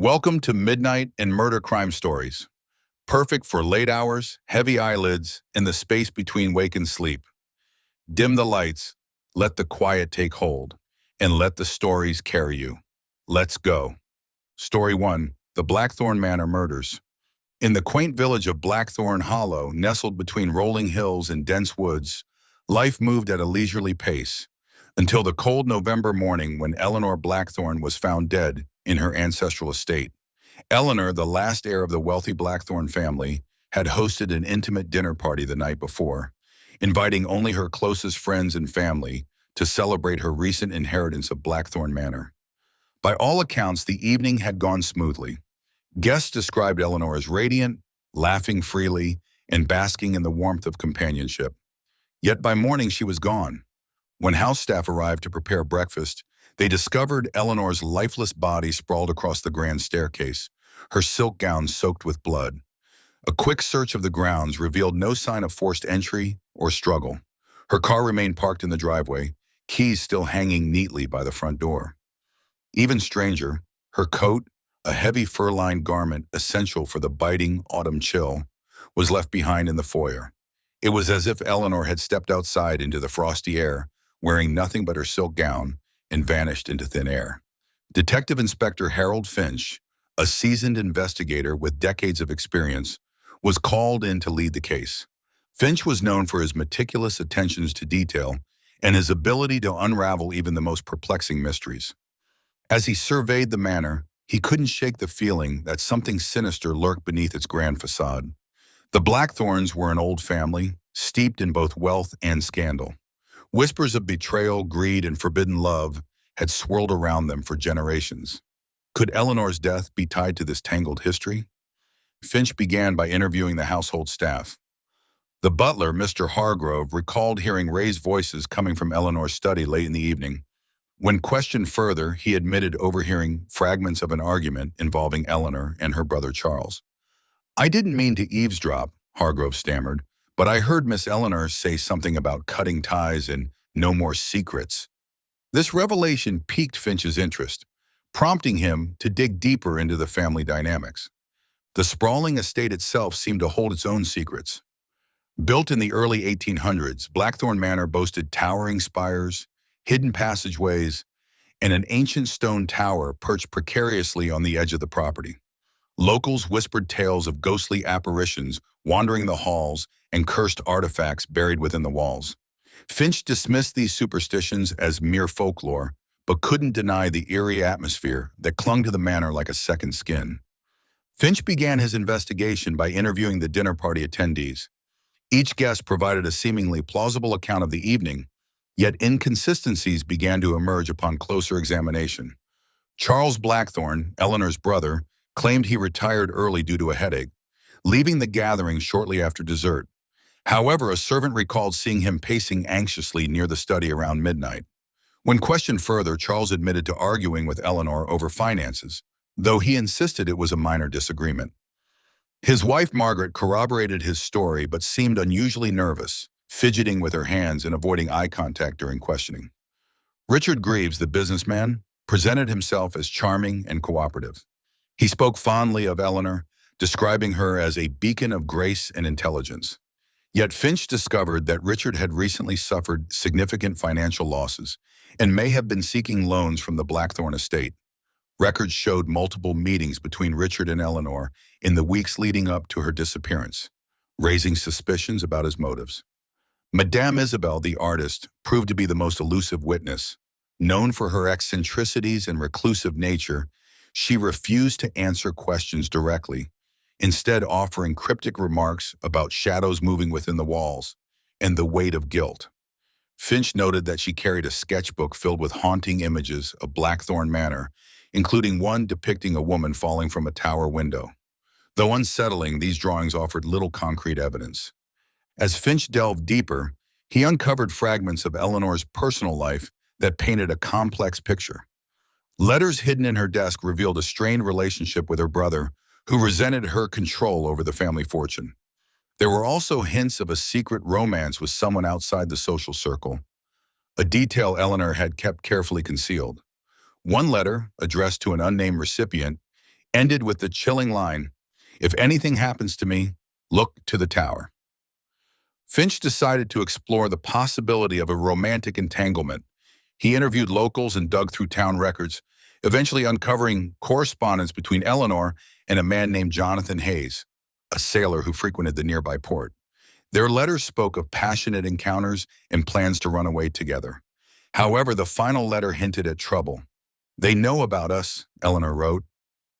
Welcome to Midnight and Murder Crime Stories. Perfect for late hours, heavy eyelids, and the space between wake and sleep. Dim the lights, let the quiet take hold, and let the stories carry you. Let's go. Story 1. The Blackthorn Manor Murders. In the quaint village of Blackthorn Hollow, nestled between rolling hills and dense woods, life moved at a leisurely pace until the cold November morning when Eleanor Blackthorn was found dead in her ancestral estate. Eleanor, the last heir of the wealthy Blackthorn family, had hosted an intimate dinner party the night before, inviting only her closest friends and family to celebrate her recent inheritance of Blackthorn Manor. By all accounts, the evening had gone smoothly. Guests described Eleanor as radiant, laughing freely, and basking in the warmth of companionship. Yet by morning she was gone. When house staff arrived to prepare breakfast, they discovered Eleanor's lifeless body sprawled across the grand staircase, her silk gown soaked with blood. A quick search of the grounds revealed no sign of forced entry or struggle. Her car remained parked in the driveway, keys still hanging neatly by the front door. Even stranger, her coat, a heavy fur-lined garment essential for the biting autumn chill, was left behind in the foyer. It was as if Eleanor had stepped outside into the frosty air, wearing nothing but her silk gown, and vanished into thin air. Detective Inspector Harold Finch, a seasoned investigator with decades of experience, was called in to lead the case. Finch was known for his meticulous attentions to detail and his ability to unravel even the most perplexing mysteries. As he surveyed the manor, he couldn't shake the feeling that something sinister lurked beneath its grand facade. The Blackthorns were an old family, steeped in both wealth and scandal. Whispers of betrayal, greed, and forbidden love had swirled around them for generations. Could Eleanor's death be tied to this tangled history? Finch began by interviewing the household staff. The butler, Mr. Hargrove, recalled hearing raised voices coming from Eleanor's study late in the evening. When questioned further, he admitted overhearing fragments of an argument involving Eleanor and her brother Charles. "I didn't mean to eavesdrop," Hargrove stammered, "but I heard Miss Eleanor say something about cutting ties and no more secrets." This revelation piqued Finch's interest, prompting him to dig deeper into the family dynamics. The sprawling estate itself seemed to hold its own secrets. Built in the early 1800s, Blackthorn Manor boasted towering spires, hidden passageways, and an ancient stone tower perched precariously on the edge of the property. Locals whispered tales of ghostly apparitions wandering the halls and cursed artifacts buried within the walls. Finch dismissed these superstitions as mere folklore, but couldn't deny the eerie atmosphere that clung to the manor like a second skin. Finch began his investigation by interviewing the dinner party attendees. Each guest provided a seemingly plausible account of the evening, yet inconsistencies began to emerge upon closer examination. Charles Blackthorn, Eleanor's brother, claimed he retired early due to a headache, leaving the gathering shortly after dessert. However, a servant recalled seeing him pacing anxiously near the study around midnight. When questioned further, Charles admitted to arguing with Eleanor over finances, though he insisted it was a minor disagreement. His wife Margaret corroborated his story but seemed unusually nervous, fidgeting with her hands and avoiding eye contact during questioning. Richard Greaves, the businessman, presented himself as charming and cooperative. He spoke fondly of Eleanor, describing her as a beacon of grace and intelligence. Yet Finch discovered that Richard had recently suffered significant financial losses and may have been seeking loans from the Blackthorn estate. Records showed multiple meetings between Richard and Eleanor in the weeks leading up to her disappearance, raising suspicions about his motives. Madame Isabel, the artist, proved to be the most elusive witness. Known for her eccentricities and reclusive nature, she refused to answer questions directly, instead offering cryptic remarks about shadows moving within the walls and the weight of guilt. Finch noted that she carried a sketchbook filled with haunting images of Blackthorn Manor, including one depicting a woman falling from a tower window. Though unsettling, these drawings offered little concrete evidence. As Finch delved deeper, he uncovered fragments of Eleanor's personal life that painted a complex picture. Letters hidden in her desk revealed a strained relationship with her brother, who resented her control over the family fortune. There were also hints of a secret romance with someone outside the social circle, a detail Eleanor had kept carefully concealed. One letter, addressed to an unnamed recipient, ended with the chilling line, "If anything happens to me, look to the tower." Finch decided to explore the possibility of a romantic entanglement. He interviewed locals and dug through town records, eventually uncovering correspondence between Eleanor and a man named Jonathan Hayes, a sailor who frequented the nearby port. Their letters spoke of passionate encounters and plans to run away together. However, the final letter hinted at trouble. "They know about us," Eleanor wrote.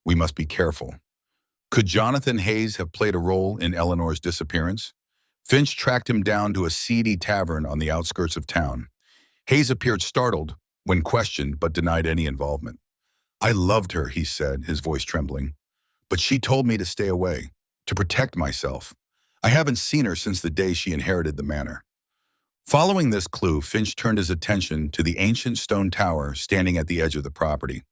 "We must be careful." Could Jonathan Hayes have played a role in Eleanor's disappearance? Finch tracked him down to a seedy tavern on the outskirts of town. Hayes appeared startled when questioned but denied any involvement. "I loved her," he said, his voice trembling. "But she told me to stay away, to protect myself. I haven't seen her since the day she inherited the manor." Following this clue, Finch turned his attention to the ancient stone tower standing at the edge of the property.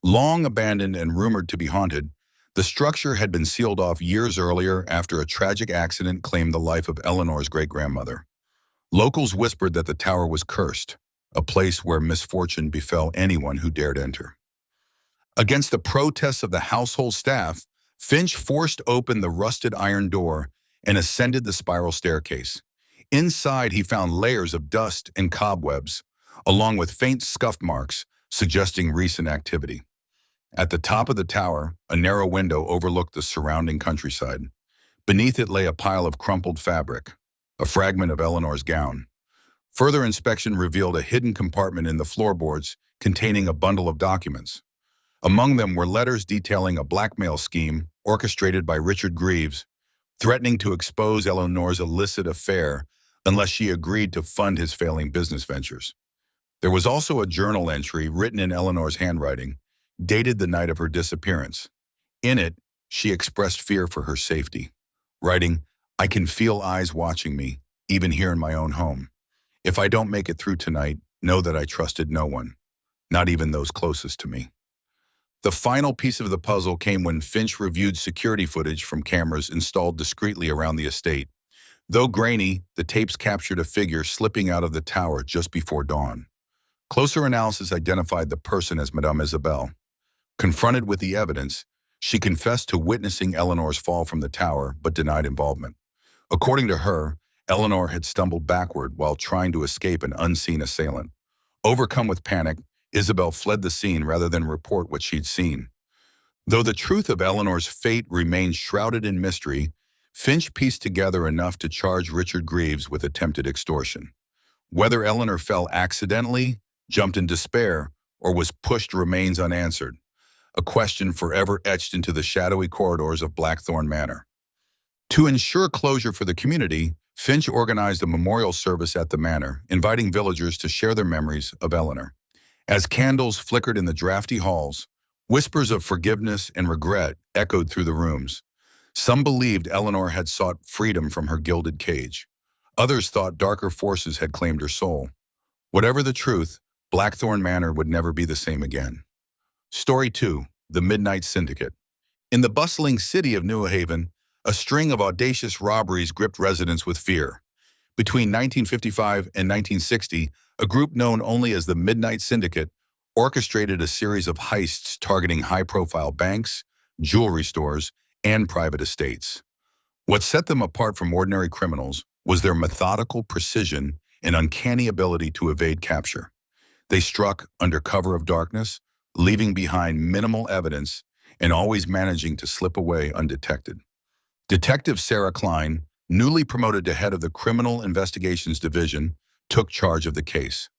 Long abandoned and rumored to be haunted, the structure had been sealed off years earlier after a tragic accident claimed the life of Eleanor's great-grandmother. Locals whispered that the tower was cursed, a place where misfortune befell anyone who dared enter. Against the protests of the household staff, Finch forced open the rusted iron door and ascended the spiral staircase. Inside, he found layers of dust and cobwebs, along with faint scuff marks suggesting recent activity. At the top of the tower, a narrow window overlooked the surrounding countryside. Beneath it lay a pile of crumpled fabric, a fragment of Eleanor's gown. Further inspection revealed a hidden compartment in the floorboards containing a bundle of documents. Among them were letters detailing a blackmail scheme orchestrated by Richard Greaves, threatening to expose Eleanor's illicit affair unless she agreed to fund his failing business ventures. There was also a journal entry written in Eleanor's handwriting, dated the night of her disappearance. In it, she expressed fear for her safety, writing, "I can feel eyes watching me, even here in my own home. If I don't make it through tonight, know that I trusted no one, not even those closest to me." The final piece of the puzzle came when Finch reviewed security footage from cameras installed discreetly around the estate. Though grainy, the tapes captured a figure slipping out of the tower just before dawn. Closer analysis identified the person as Madame Isabel. Confronted with the evidence, she confessed to witnessing Eleanor's fall from the tower but denied involvement. According to her, Eleanor had stumbled backward while trying to escape an unseen assailant. Overcome with panic, Isabel fled the scene rather than report what she'd seen. Though the truth of Eleanor's fate remained shrouded in mystery, Finch pieced together enough to charge Richard Greaves with attempted extortion. Whether Eleanor fell accidentally, jumped in despair, or was pushed remains unanswered, a question forever etched into the shadowy corridors of Blackthorn Manor. To ensure closure for the community, Finch organized a memorial service at the manor, inviting villagers to share their memories of Eleanor. As candles flickered in the drafty halls, whispers of forgiveness and regret echoed through the rooms. Some believed Eleanor had sought freedom from her gilded cage. Others thought darker forces had claimed her soul. Whatever the truth, Blackthorn Manor would never be the same again. Story 2. The Midnight Syndicate. In the bustling city of New Haven, a string of audacious robberies gripped residents with fear. Between 1955 and 1960, a group known only as the Midnight Syndicate orchestrated a series of heists targeting high-profile banks, jewelry stores, and private estates. What set them apart from ordinary criminals was their methodical precision and uncanny ability to evade capture. They struck under cover of darkness, leaving behind minimal evidence and always managing to slip away undetected. Detective Sarah Klein, newly promoted to head of the Criminal Investigations Division, took charge of the case.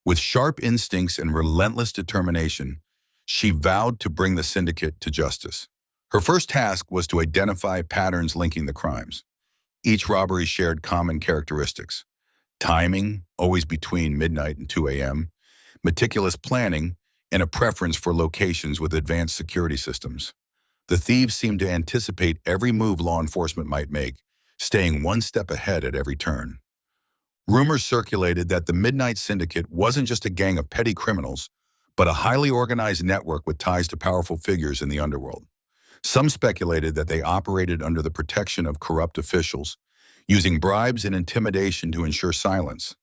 With sharp instincts and relentless determination, she vowed to bring the syndicate to justice. Her first task was to identify patterns linking the crimes. Each robbery shared common characteristics: timing, always between midnight and 2 a.m., meticulous planning, and a preference for locations with advanced security systems. The thieves seemed to anticipate every move law enforcement might make, staying one step ahead at every turn. Rumors circulated that the Midnight Syndicate wasn't just a gang of petty criminals, but a highly organized network with ties to powerful figures in the underworld. Some speculated that they operated under the protection of corrupt officials, using bribes and intimidation to ensure silence.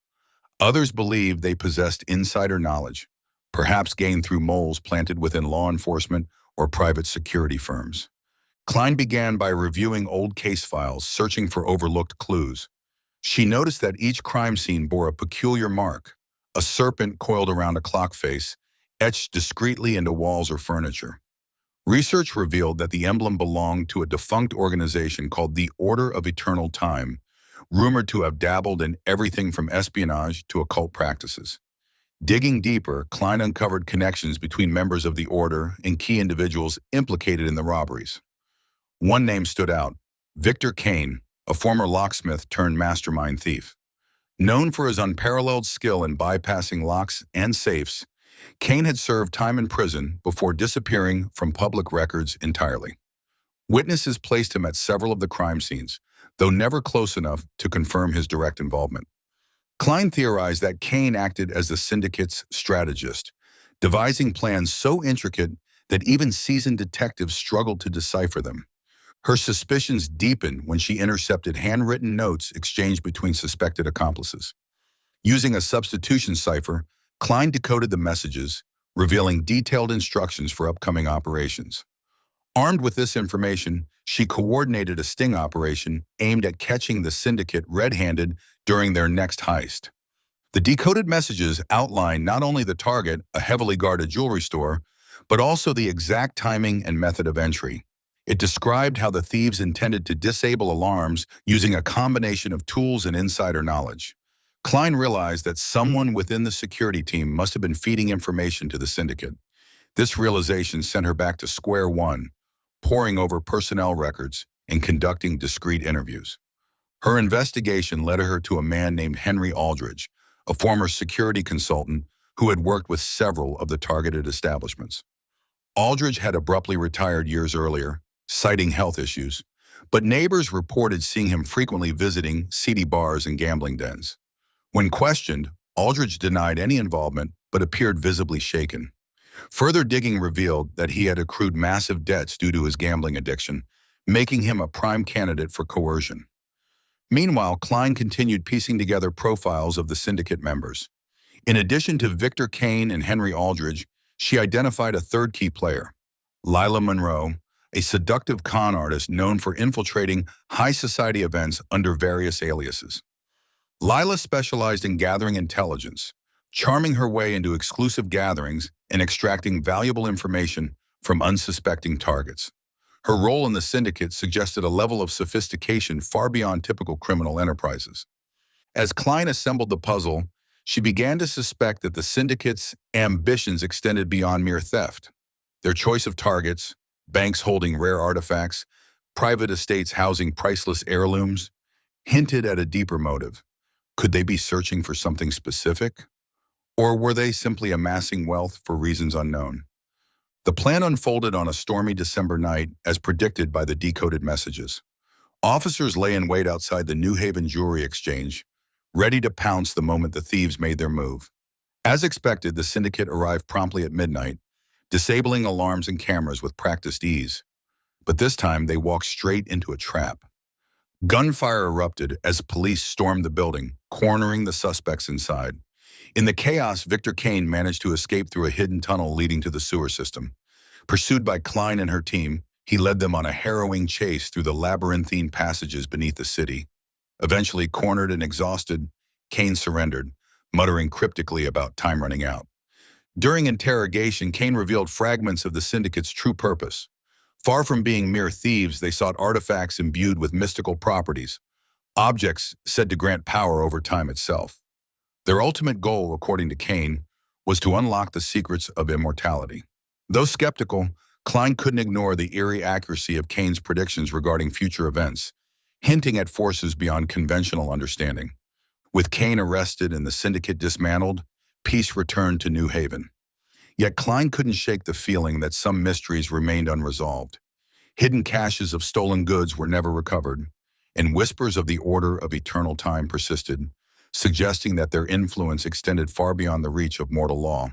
Others believed they possessed insider knowledge, perhaps gained through moles planted within law enforcement or private security firms. Klein began by reviewing old case files, searching for overlooked clues. She noticed that each crime scene bore a peculiar mark, a serpent coiled around a clock face, etched discreetly into walls or furniture. Research revealed that the emblem belonged to a defunct organization called the Order of Eternal Time, rumored to have dabbled in everything from espionage to occult practices. Digging deeper, Klein uncovered connections between members of the Order and key individuals implicated in the robberies. One name stood out: Victor Kane, a former locksmith turned mastermind thief. Known for his unparalleled skill in bypassing locks and safes, Kane had served time in prison before disappearing from public records entirely. Witnesses placed him at several of the crime scenes, though never close enough to confirm his direct involvement. Klein theorized that Kane acted as the syndicate's strategist, devising plans so intricate that even seasoned detectives struggled to decipher them. Her suspicions deepened when she intercepted handwritten notes exchanged between suspected accomplices. Using a substitution cipher, Klein decoded the messages, revealing detailed instructions for upcoming operations. Armed with this information, she coordinated a sting operation aimed at catching the syndicate red-handed during their next heist. The decoded messages outlined not only the target, a heavily guarded jewelry store, but also the exact timing and method of entry. It described how the thieves intended to disable alarms using a combination of tools and insider knowledge. Klein realized that someone within the security team must have been feeding information to the syndicate. This realization sent her back to square one, poring over personnel records and conducting discreet interviews. Her investigation led her to a man named Henry Aldridge, a former security consultant who had worked with several of the targeted establishments. Aldridge had abruptly retired years earlier, citing health issues, but neighbors reported seeing him frequently visiting seedy bars and gambling dens. When questioned, Aldridge denied any involvement but appeared visibly shaken. Further digging revealed that he had accrued massive debts due to his gambling addiction, making him a prime candidate for coercion. Meanwhile, Klein continued piecing together profiles of the syndicate members. In addition to Victor Kane and Henry Aldridge, she identified a third key player, Lila Monroe, a seductive con artist known for infiltrating high society events under various aliases. Lila specialized in gathering intelligence, charming her way into exclusive gatherings and extracting valuable information from unsuspecting targets. Her role in the syndicate suggested a level of sophistication far beyond typical criminal enterprises. As Klein assembled the puzzle, she began to suspect that the syndicate's ambitions extended beyond mere theft. Their choice of targets, banks holding rare artifacts, private estates housing priceless heirlooms, hinted at a deeper motive. Could they be searching for something specific? Or were they simply amassing wealth for reasons unknown? The plan unfolded on a stormy December night, as predicted by the decoded messages. Officers lay in wait outside the New Haven Jewelry Exchange, ready to pounce the moment the thieves made their move. As expected, the syndicate arrived promptly at midnight, disabling alarms and cameras with practiced ease. But this time, they walked straight into a trap. Gunfire erupted as police stormed the building, cornering the suspects inside. In the chaos, Victor Kane managed to escape through a hidden tunnel leading to the sewer system. Pursued by Klein and her team, he led them on a harrowing chase through the labyrinthine passages beneath the city. Eventually, cornered and exhausted, Kane surrendered, muttering cryptically about time running out. During interrogation, Kane revealed fragments of the syndicate's true purpose. Far from being mere thieves, they sought artifacts imbued with mystical properties, objects said to grant power over time itself. Their ultimate goal, according to Kane, was to unlock the secrets of immortality. Though skeptical, Klein couldn't ignore the eerie accuracy of Kane's predictions regarding future events, hinting at forces beyond conventional understanding. With Kane arrested and the syndicate dismantled, peace returned to New Haven. Yet Klein couldn't shake the feeling that some mysteries remained unresolved. Hidden caches of stolen goods were never recovered, and whispers of the Order of Eternal Time persisted, suggesting that their influence extended far beyond the reach of mortal law.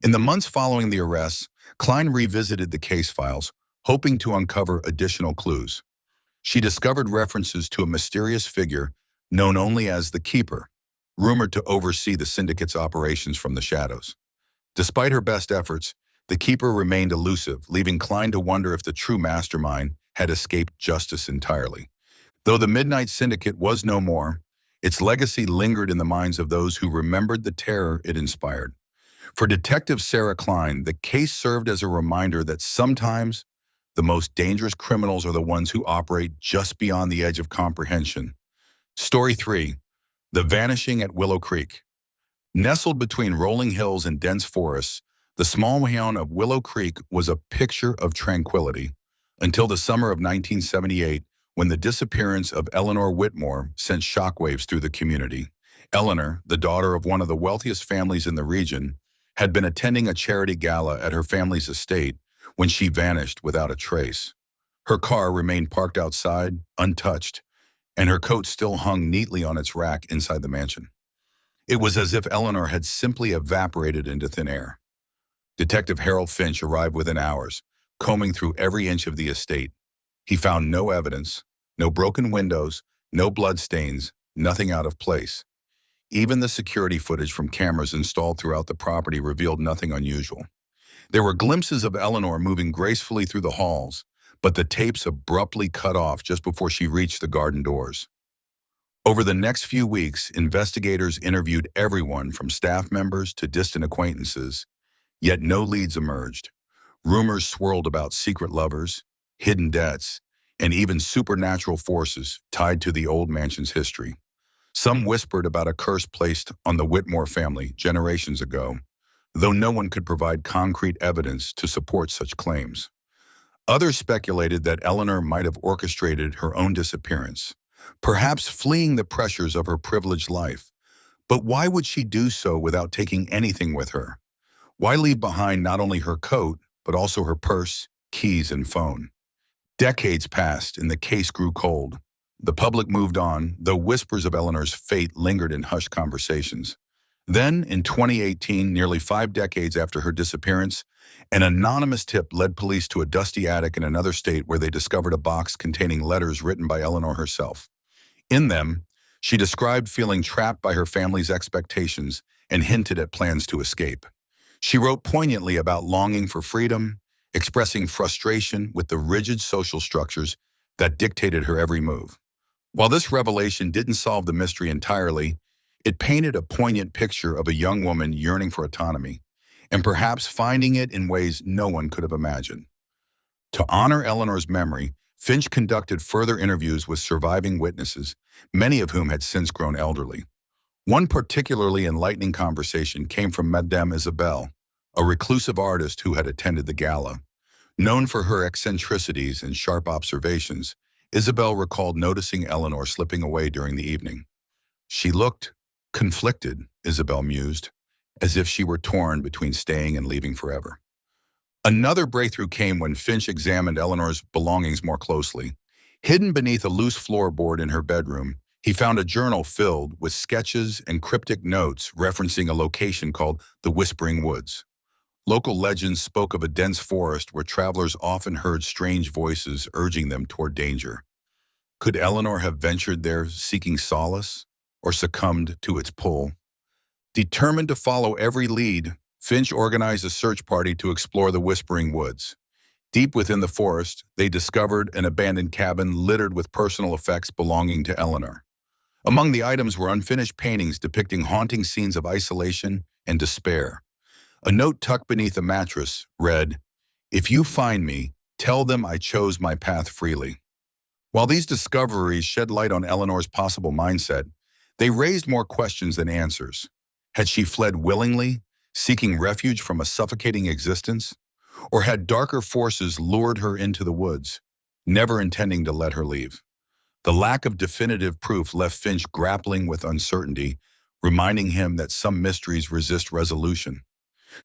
In the months following the arrests, Klein revisited the case files, hoping to uncover additional clues. She discovered references to a mysterious figure known only as the Keeper, rumored to oversee the syndicate's operations from the shadows. Despite her best efforts, The keeper remained elusive, leaving Klein to wonder if the true mastermind had escaped justice entirely. Though the Midnight Syndicate was no more, its legacy lingered in the minds of those who remembered the terror it inspired. For Detective Sarah Klein, the case served as a reminder that sometimes the most dangerous criminals are the ones who operate just beyond the edge of comprehension. Story 3. The Vanishing at Willow Creek. Nestled between rolling hills and dense forests, the small town of Willow Creek was a picture of tranquility until the summer of 1978, when the disappearance of Eleanor Whitmore sent shockwaves through the community. Eleanor, the daughter of one of the wealthiest families in the region, had been attending a charity gala at her family's estate when she vanished without a trace. Her car remained parked outside, untouched, and her coat still hung neatly on its rack inside the mansion. It was as if Eleanor had simply evaporated into thin air. Detective Harold Finch arrived within hours, combing through every inch of the estate. He found no evidence, no broken windows, no bloodstains, nothing out of place. Even the security footage from cameras installed throughout the property revealed nothing unusual. There were glimpses of Eleanor moving gracefully through the halls, but the tapes abruptly cut off just before she reached the garden doors. Over the next few weeks, investigators interviewed everyone from staff members to distant acquaintances, yet no leads emerged. Rumors swirled about secret lovers, hidden debts, and even supernatural forces tied to the old mansion's history. Some whispered about a curse placed on the Whitmore family generations ago, though no one could provide concrete evidence to support such claims. Others speculated that Eleanor might have orchestrated her own disappearance, perhaps fleeing the pressures of her privileged life. But why would she do so without taking anything with her? Why leave behind not only her coat, but also her purse, keys, and phone? Decades passed and the case grew cold. The public moved on, though whispers of Eleanor's fate lingered in hushed conversations. Then, in 2018, nearly 5 decades after her disappearance, an anonymous tip led police to a dusty attic in another state where they discovered a box containing letters written by Eleanor herself. In them, she described feeling trapped by her family's expectations and hinted at plans to escape. She wrote poignantly about longing for freedom, expressing frustration with the rigid social structures that dictated her every move. While this revelation didn't solve the mystery entirely, it painted a poignant picture of a young woman yearning for autonomy, and perhaps finding it in ways no one could have imagined. To honor Eleanor's memory, Finch conducted further interviews with surviving witnesses, many of whom had since grown elderly. One particularly enlightening conversation came from Madame Isabelle, a reclusive artist who had attended the gala. Known for her eccentricities and sharp observations, Isabelle recalled noticing Eleanor slipping away during the evening. She looked conflicted, Isabelle mused, as if she were torn between staying and leaving forever. Another breakthrough came when Finch examined Eleanor's belongings more closely. Hidden beneath a loose floorboard in her bedroom, he found a journal filled with sketches and cryptic notes referencing a location called the Whispering Woods. Local legends spoke of a dense forest where travelers often heard strange voices urging them toward danger. Could Eleanor have ventured there seeking solace, or succumbed to its pull? Determined to follow every lead, Finch organized a search party to explore the Whispering Woods. Deep within the forest, they discovered an abandoned cabin littered with personal effects belonging to Eleanor. Among the items were unfinished paintings depicting haunting scenes of isolation and despair. A note tucked beneath a mattress read, "If you find me, tell them I chose my path freely." While these discoveries shed light on Eleanor's possible mindset, they raised more questions than answers. Had she fled willingly, seeking refuge from a suffocating existence? Or had darker forces lured her into the woods, never intending to let her leave? The lack of definitive proof left Finch grappling with uncertainty, reminding him that some mysteries resist resolution.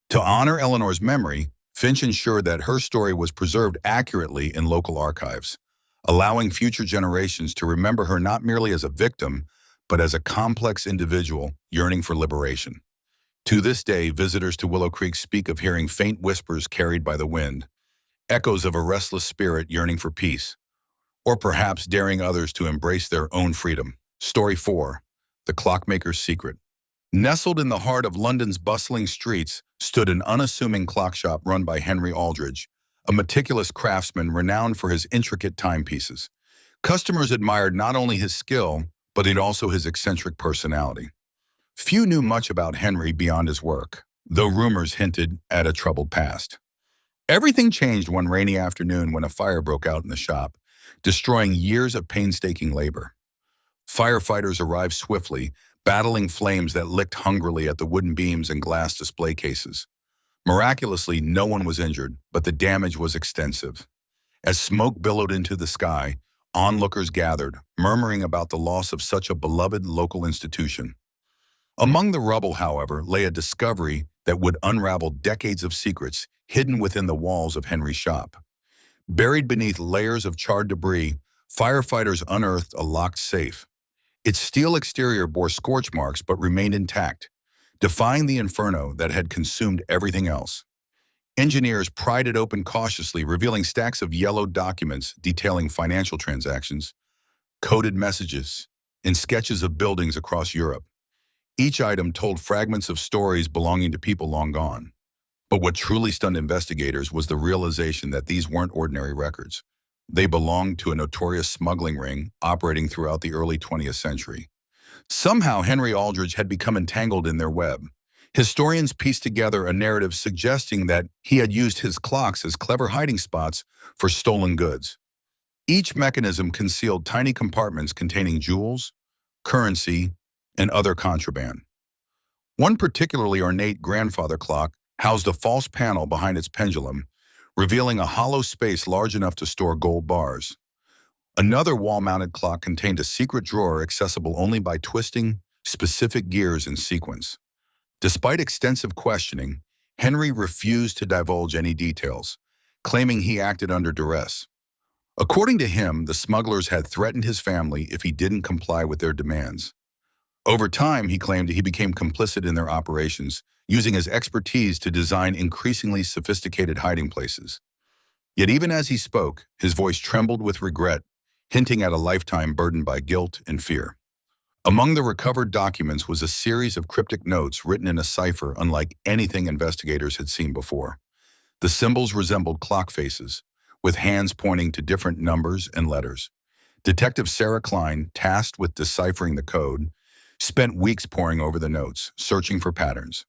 To honor Eleanor's memory, Finch ensured that her story was preserved accurately in local archives, allowing future generations to remember her not merely as a victim, but as a complex individual yearning for liberation. To this day, visitors to Willow Creek speak of hearing faint whispers carried by the wind, echoes of a restless spirit yearning for peace, or perhaps daring others to embrace their own freedom. Story 4. The Clockmaker's Secret. Nestled in the heart of London's bustling streets stood an unassuming clock shop run by Henry Aldridge, a meticulous craftsman renowned for his intricate timepieces. Customers admired not only his skill, but also his eccentric personality. Few knew much about Henry beyond his work, though rumors hinted at a troubled past. Everything changed one rainy afternoon when a fire broke out in the shop, destroying years of painstaking labor. Firefighters arrived swiftly, battling flames that licked hungrily at the wooden beams and glass display cases. Miraculously, no one was injured, but the damage was extensive. As smoke billowed into the sky, onlookers gathered, murmuring about the loss of such a beloved local institution. Among the rubble, however, lay a discovery that would unravel decades of secrets hidden within the walls of Henry's shop. Buried beneath layers of charred debris, firefighters unearthed a locked safe. Its steel exterior bore scorch marks but remained intact, defying the inferno that had consumed everything else. Engineers pried it open cautiously, revealing stacks of yellowed documents detailing financial transactions, coded messages, and sketches of buildings across Europe. Each item told fragments of stories belonging to people long gone. But what truly stunned investigators was the realization that these weren't ordinary records. They belonged to a notorious smuggling ring operating throughout the early 20th century. Somehow, Henry Aldridge had become entangled in their web. Historians pieced together a narrative suggesting that he had used his clocks as clever hiding spots for stolen goods. Each mechanism concealed tiny compartments containing jewels, currency, and other contraband. One particularly ornate grandfather clock housed a false panel behind its pendulum, revealing a hollow space large enough to store gold bars. Another wall-mounted clock contained a secret drawer accessible only by twisting specific gears in sequence. Despite extensive questioning, Henry refused to divulge any details, claiming he acted under duress. According to him, the smugglers had threatened his family if he didn't comply with their demands. Over time, he claimed he became complicit in their operations, using his expertise to design increasingly sophisticated hiding places. Yet even as he spoke, his voice trembled with regret, hinting at a lifetime burdened by guilt and fear. Among the recovered documents was a series of cryptic notes written in a cipher unlike anything investigators had seen before. The symbols resembled clock faces, with hands pointing to different numbers and letters. Detective Sarah Klein, tasked with deciphering the code, spent weeks poring over the notes, searching for patterns.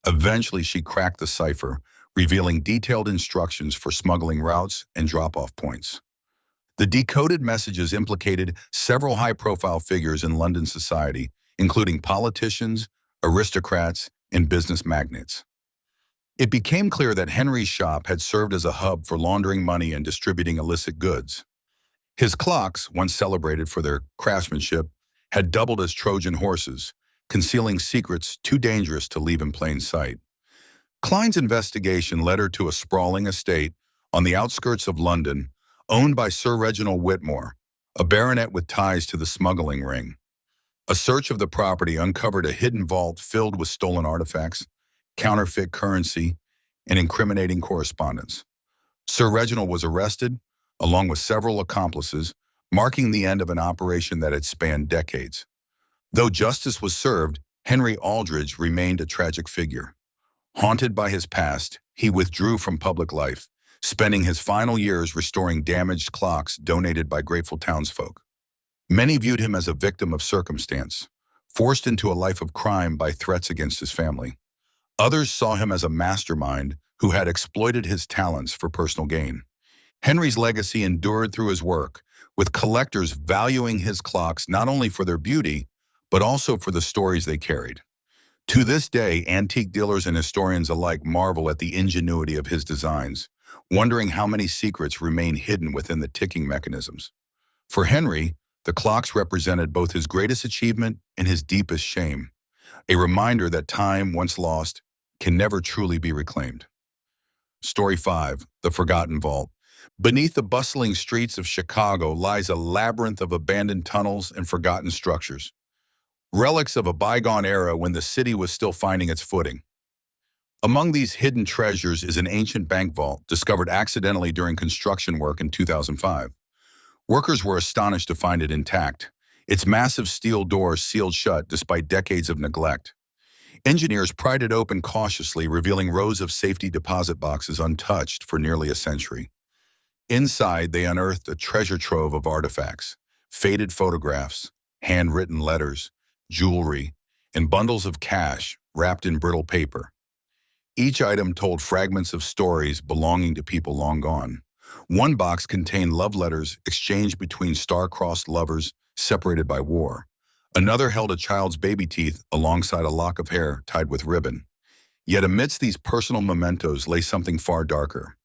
Eventually, she cracked the cipher, revealing detailed instructions for smuggling routes and drop-off points. The decoded messages implicated several high-profile figures in London society, including politicians, aristocrats, and business magnates. It became clear that Henry's shop had served as a hub for laundering money and distributing illicit goods. His clocks, once celebrated for their craftsmanship, had doubled as Trojan horses, concealing secrets too dangerous to leave in plain sight. Klein's investigation led her to a sprawling estate on the outskirts of London, owned by Sir Reginald Whitmore, a baronet with ties to the smuggling ring. A search of the property uncovered a hidden vault filled with stolen artifacts, counterfeit currency, and incriminating correspondence. Sir Reginald was arrested, along with several accomplices, marking the end of an operation that had spanned decades. Though justice was served, Henry Aldridge remained a tragic figure. Haunted by his past, he withdrew from public life, spending his final years restoring damaged clocks donated by grateful townsfolk. Many viewed him as a victim of circumstance, forced into a life of crime by threats against his family. Others saw him as a mastermind who had exploited his talents for personal gain. Henry's legacy endured through his work, with collectors valuing his clocks not only for their beauty, but also for the stories they carried. To this day, antique dealers and historians alike marvel at the ingenuity of his designs, wondering how many secrets remain hidden within the ticking mechanisms. For Henry, the clocks represented both his greatest achievement and his deepest shame, a reminder that time, once lost, can never truly be reclaimed. Story 5. The Forgotten Vault. Beneath the bustling streets of Chicago lies a labyrinth of abandoned tunnels and forgotten structures, relics of a bygone era when the city was still finding its footing. Among these hidden treasures is an ancient bank vault discovered accidentally during construction work in 2005. Workers were astonished to find it intact, its massive steel doors sealed shut despite decades of neglect. Engineers pried it open cautiously, revealing rows of safety deposit boxes untouched for nearly a century. Inside, they unearthed a treasure trove of artifacts, faded photographs, handwritten letters, jewelry, and bundles of cash wrapped in brittle paper. Each item told fragments of stories belonging to people long gone. One box contained love letters exchanged between star-crossed lovers separated by war. Another held a child's baby teeth alongside a lock of hair tied with ribbon. Yet amidst these personal mementos lay something far darker,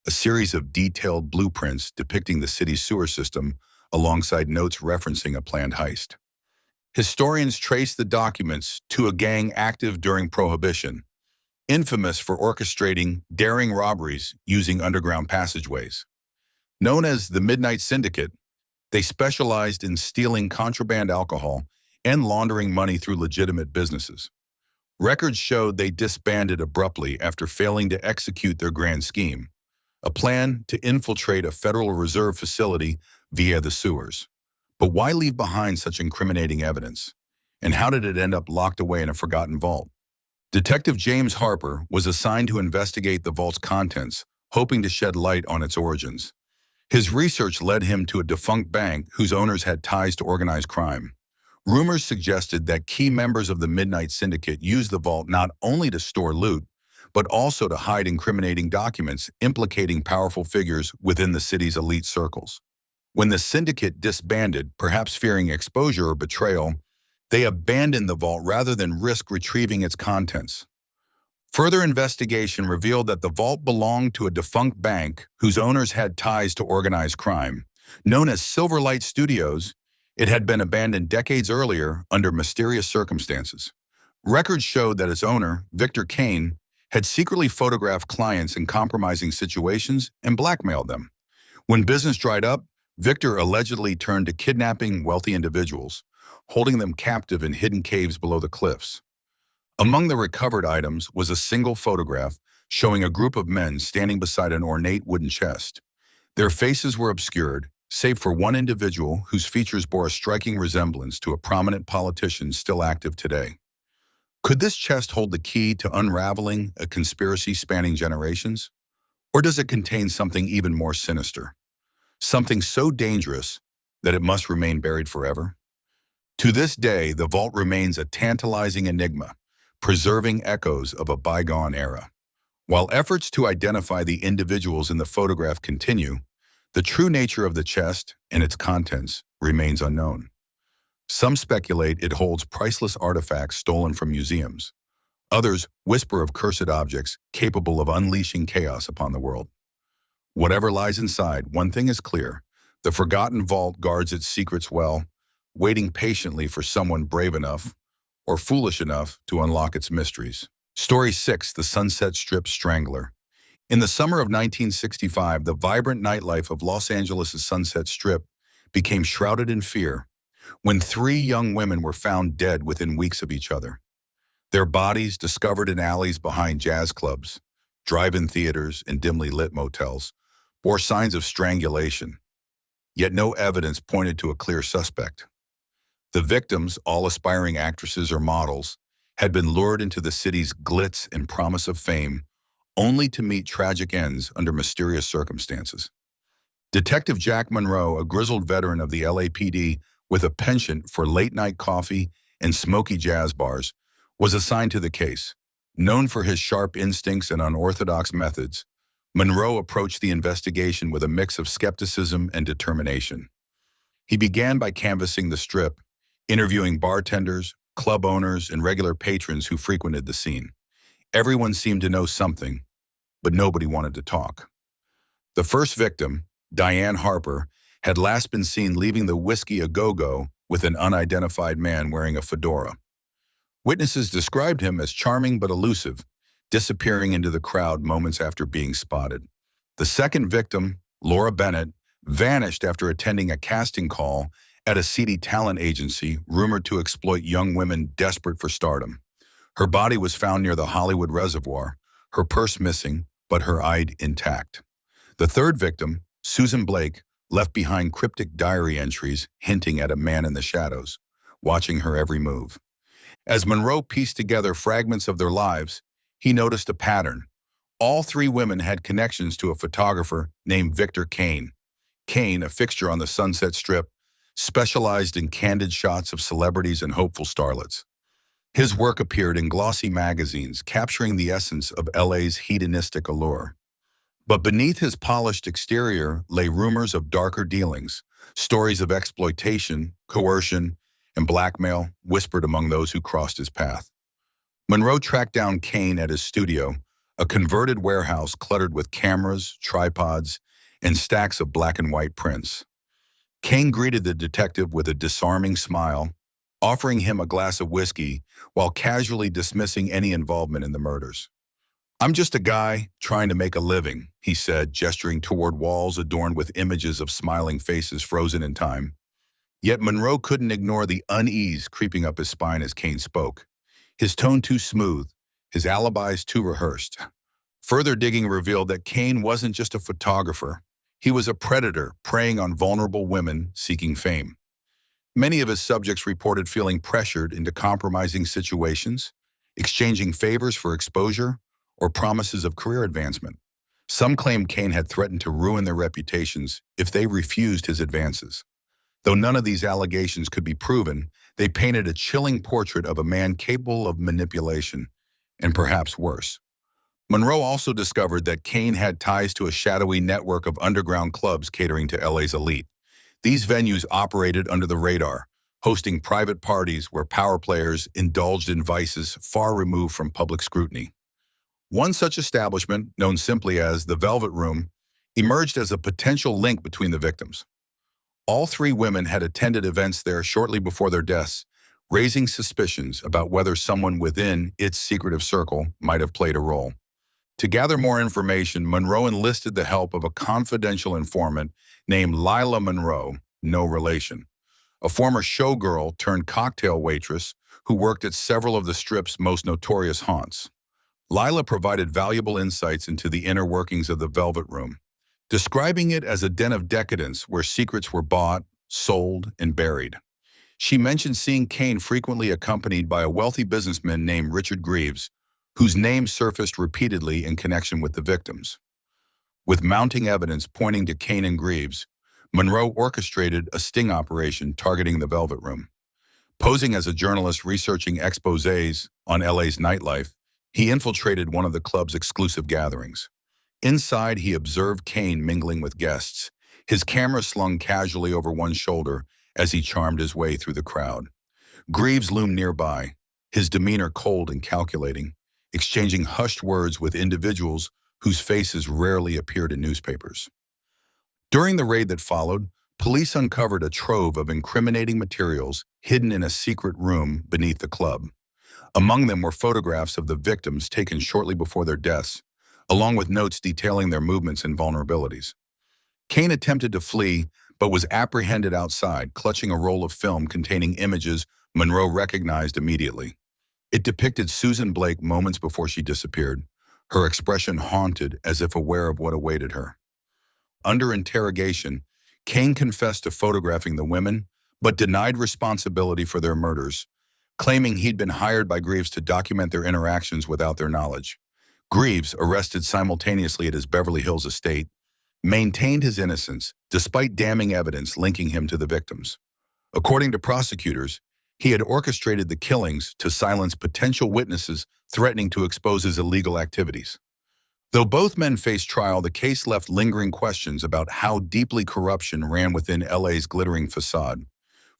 a series of detailed blueprints depicting the city's sewer system alongside notes referencing a planned heist. Historians trace the documents to a gang active during Prohibition, infamous for orchestrating daring robberies using underground passageways. Known as the Midnight Syndicate, they specialized in stealing contraband alcohol and laundering money through legitimate businesses. Records showed they disbanded abruptly after failing to execute their grand scheme, a plan to infiltrate a Federal Reserve facility via the sewers. But why leave behind such incriminating evidence? And how did it end up locked away in a forgotten vault? Detective James Harper was assigned to investigate the vault's contents, hoping to shed light on its origins. His research led him to a defunct bank whose owners had ties to organized crime. Rumors suggested that key members of the Midnight Syndicate used the vault not only to store loot, but also to hide incriminating documents implicating powerful figures within the city's elite circles. When the syndicate disbanded, perhaps fearing exposure or betrayal, they abandoned the vault rather than risk retrieving its contents. Further investigation revealed that the vault belonged to a defunct bank whose owners had ties to organized crime. Known as Silverlight Studios, it had been abandoned decades earlier under mysterious circumstances. Records showed that its owner, Victor Kane, had secretly photographed clients in compromising situations and blackmailed them. When business dried up, Victor allegedly turned to kidnapping wealthy individuals, holding them captive in hidden caves below the cliffs. Among the recovered items was a single photograph showing a group of men standing beside an ornate wooden chest. Their faces were obscured, save for one individual whose features bore a striking resemblance to a prominent politician still active today. Could this chest hold the key to unraveling a conspiracy spanning generations? Or does it contain something even more sinister? Something so dangerous that it must remain buried forever? To this day, the vault remains a tantalizing enigma, preserving echoes of a bygone era. While efforts to identify the individuals in the photograph continue, the true nature of the chest and its contents remains unknown. Some speculate it holds priceless artifacts stolen from museums. Others whisper of cursed objects capable of unleashing chaos upon the world. Whatever lies inside, one thing is clear: the forgotten vault guards its secrets well, waiting patiently for someone brave enough or foolish enough to unlock its mysteries. Story 6: The Sunset Strip Strangler. In the summer of 1965, the vibrant nightlife of Los Angeles' Sunset Strip became shrouded in fear when three young women were found dead within weeks of each other. Their bodies, discovered in alleys behind jazz clubs, drive-in theaters, and dimly lit motels, bore signs of strangulation, yet no evidence pointed to a clear suspect. The victims, all aspiring actresses or models, had been lured into the city's glitz and promise of fame, only to meet tragic ends under mysterious circumstances. Detective Jack Monroe, a grizzled veteran of the LAPD with a penchant for late-night coffee and smoky jazz bars, was assigned to the case. Known for his sharp instincts and unorthodox methods, Monroe approached the investigation with a mix of skepticism and determination. He began by canvassing the strip, interviewing bartenders, club owners, and regular patrons who frequented the scene. Everyone seemed to know something, but nobody wanted to talk. The first victim, Diane Harper, had last been seen leaving the Whiskey A Go-Go with an unidentified man wearing a fedora. Witnesses described him as charming but elusive, disappearing into the crowd moments after being spotted. The second victim, Laura Bennett, vanished after attending a casting call at a seedy talent agency rumored to exploit young women desperate for stardom. Her body was found near the Hollywood Reservoir, her purse missing, but her ID intact. The third victim, Susan Blake, left behind cryptic diary entries hinting at a man in the shadows, watching her every move. As Monroe pieced together fragments of their lives, he noticed a pattern. All three women had connections to a photographer named Victor Kane. Kane, a fixture on the Sunset Strip, specialized in candid shots of celebrities and hopeful starlets. His work appeared in glossy magazines, capturing the essence of LA's hedonistic allure. But beneath his polished exterior lay rumors of darker dealings, stories of exploitation, coercion, and blackmail whispered among those who crossed his path. Monroe tracked down Kane at his studio, a converted warehouse cluttered with cameras, tripods, and stacks of black and white prints. Kane greeted the detective with a disarming smile, offering him a glass of whiskey while casually dismissing any involvement in the murders. "I'm just a guy trying to make a living," he said, gesturing toward walls adorned with images of smiling faces frozen in time. Yet Monroe couldn't ignore the unease creeping up his spine as Kane spoke. His tone too smooth, his alibis too rehearsed. Further digging revealed that Kane wasn't just a photographer. He was a predator preying on vulnerable women seeking fame. Many of his subjects reported feeling pressured into compromising situations, exchanging favors for exposure, or promises of career advancement. Some claimed Kane had threatened to ruin their reputations if they refused his advances. Though none of these allegations could be proven, they painted a chilling portrait of a man capable of manipulation, and perhaps worse. Monroe also discovered that Kane had ties to a shadowy network of underground clubs catering to LA's elite. These venues operated under the radar, hosting private parties where power players indulged in vices far removed from public scrutiny. One such establishment, known simply as the Velvet Room, emerged as a potential link between the victims. All three women had attended events there shortly before their deaths, raising suspicions about whether someone within its secretive circle might have played a role. To gather more information, Monroe enlisted the help of a confidential informant named Lila Monroe, no relation, a former showgirl turned cocktail waitress who worked at several of the Strip's most notorious haunts. Lila provided valuable insights into the inner workings of the Velvet Room, describing it as a den of decadence where secrets were bought, sold, and buried. She mentioned seeing Kane frequently accompanied by a wealthy businessman named Richard Greaves, whose name surfaced repeatedly in connection with the victims. With mounting evidence pointing to Kane and Greaves, Monroe orchestrated a sting operation targeting the Velvet Room. Posing as a journalist researching exposés on LA's nightlife, he infiltrated one of the club's exclusive gatherings. Inside, he observed Kane mingling with guests, his camera slung casually over one shoulder as he charmed his way through the crowd. Greaves loomed nearby, his demeanor cold and calculating, exchanging hushed words with individuals whose faces rarely appeared in newspapers. During the raid that followed, police uncovered a trove of incriminating materials hidden in a secret room beneath the club. Among them were photographs of the victims taken shortly before their deaths, along with notes detailing their movements and vulnerabilities. Kane attempted to flee, but was apprehended outside, clutching a roll of film containing images Monroe recognized immediately. It depicted Susan Blake moments before she disappeared, her expression haunted as if aware of what awaited her. Under interrogation, Kane confessed to photographing the women, but denied responsibility for their murders, claiming he'd been hired by Greaves to document their interactions without their knowledge. Greaves, arrested simultaneously at his Beverly Hills estate, maintained his innocence despite damning evidence linking him to the victims. According to prosecutors, he had orchestrated the killings to silence potential witnesses threatening to expose his illegal activities. Though both men faced trial, the case left lingering questions about how deeply corruption ran within LA's glittering facade.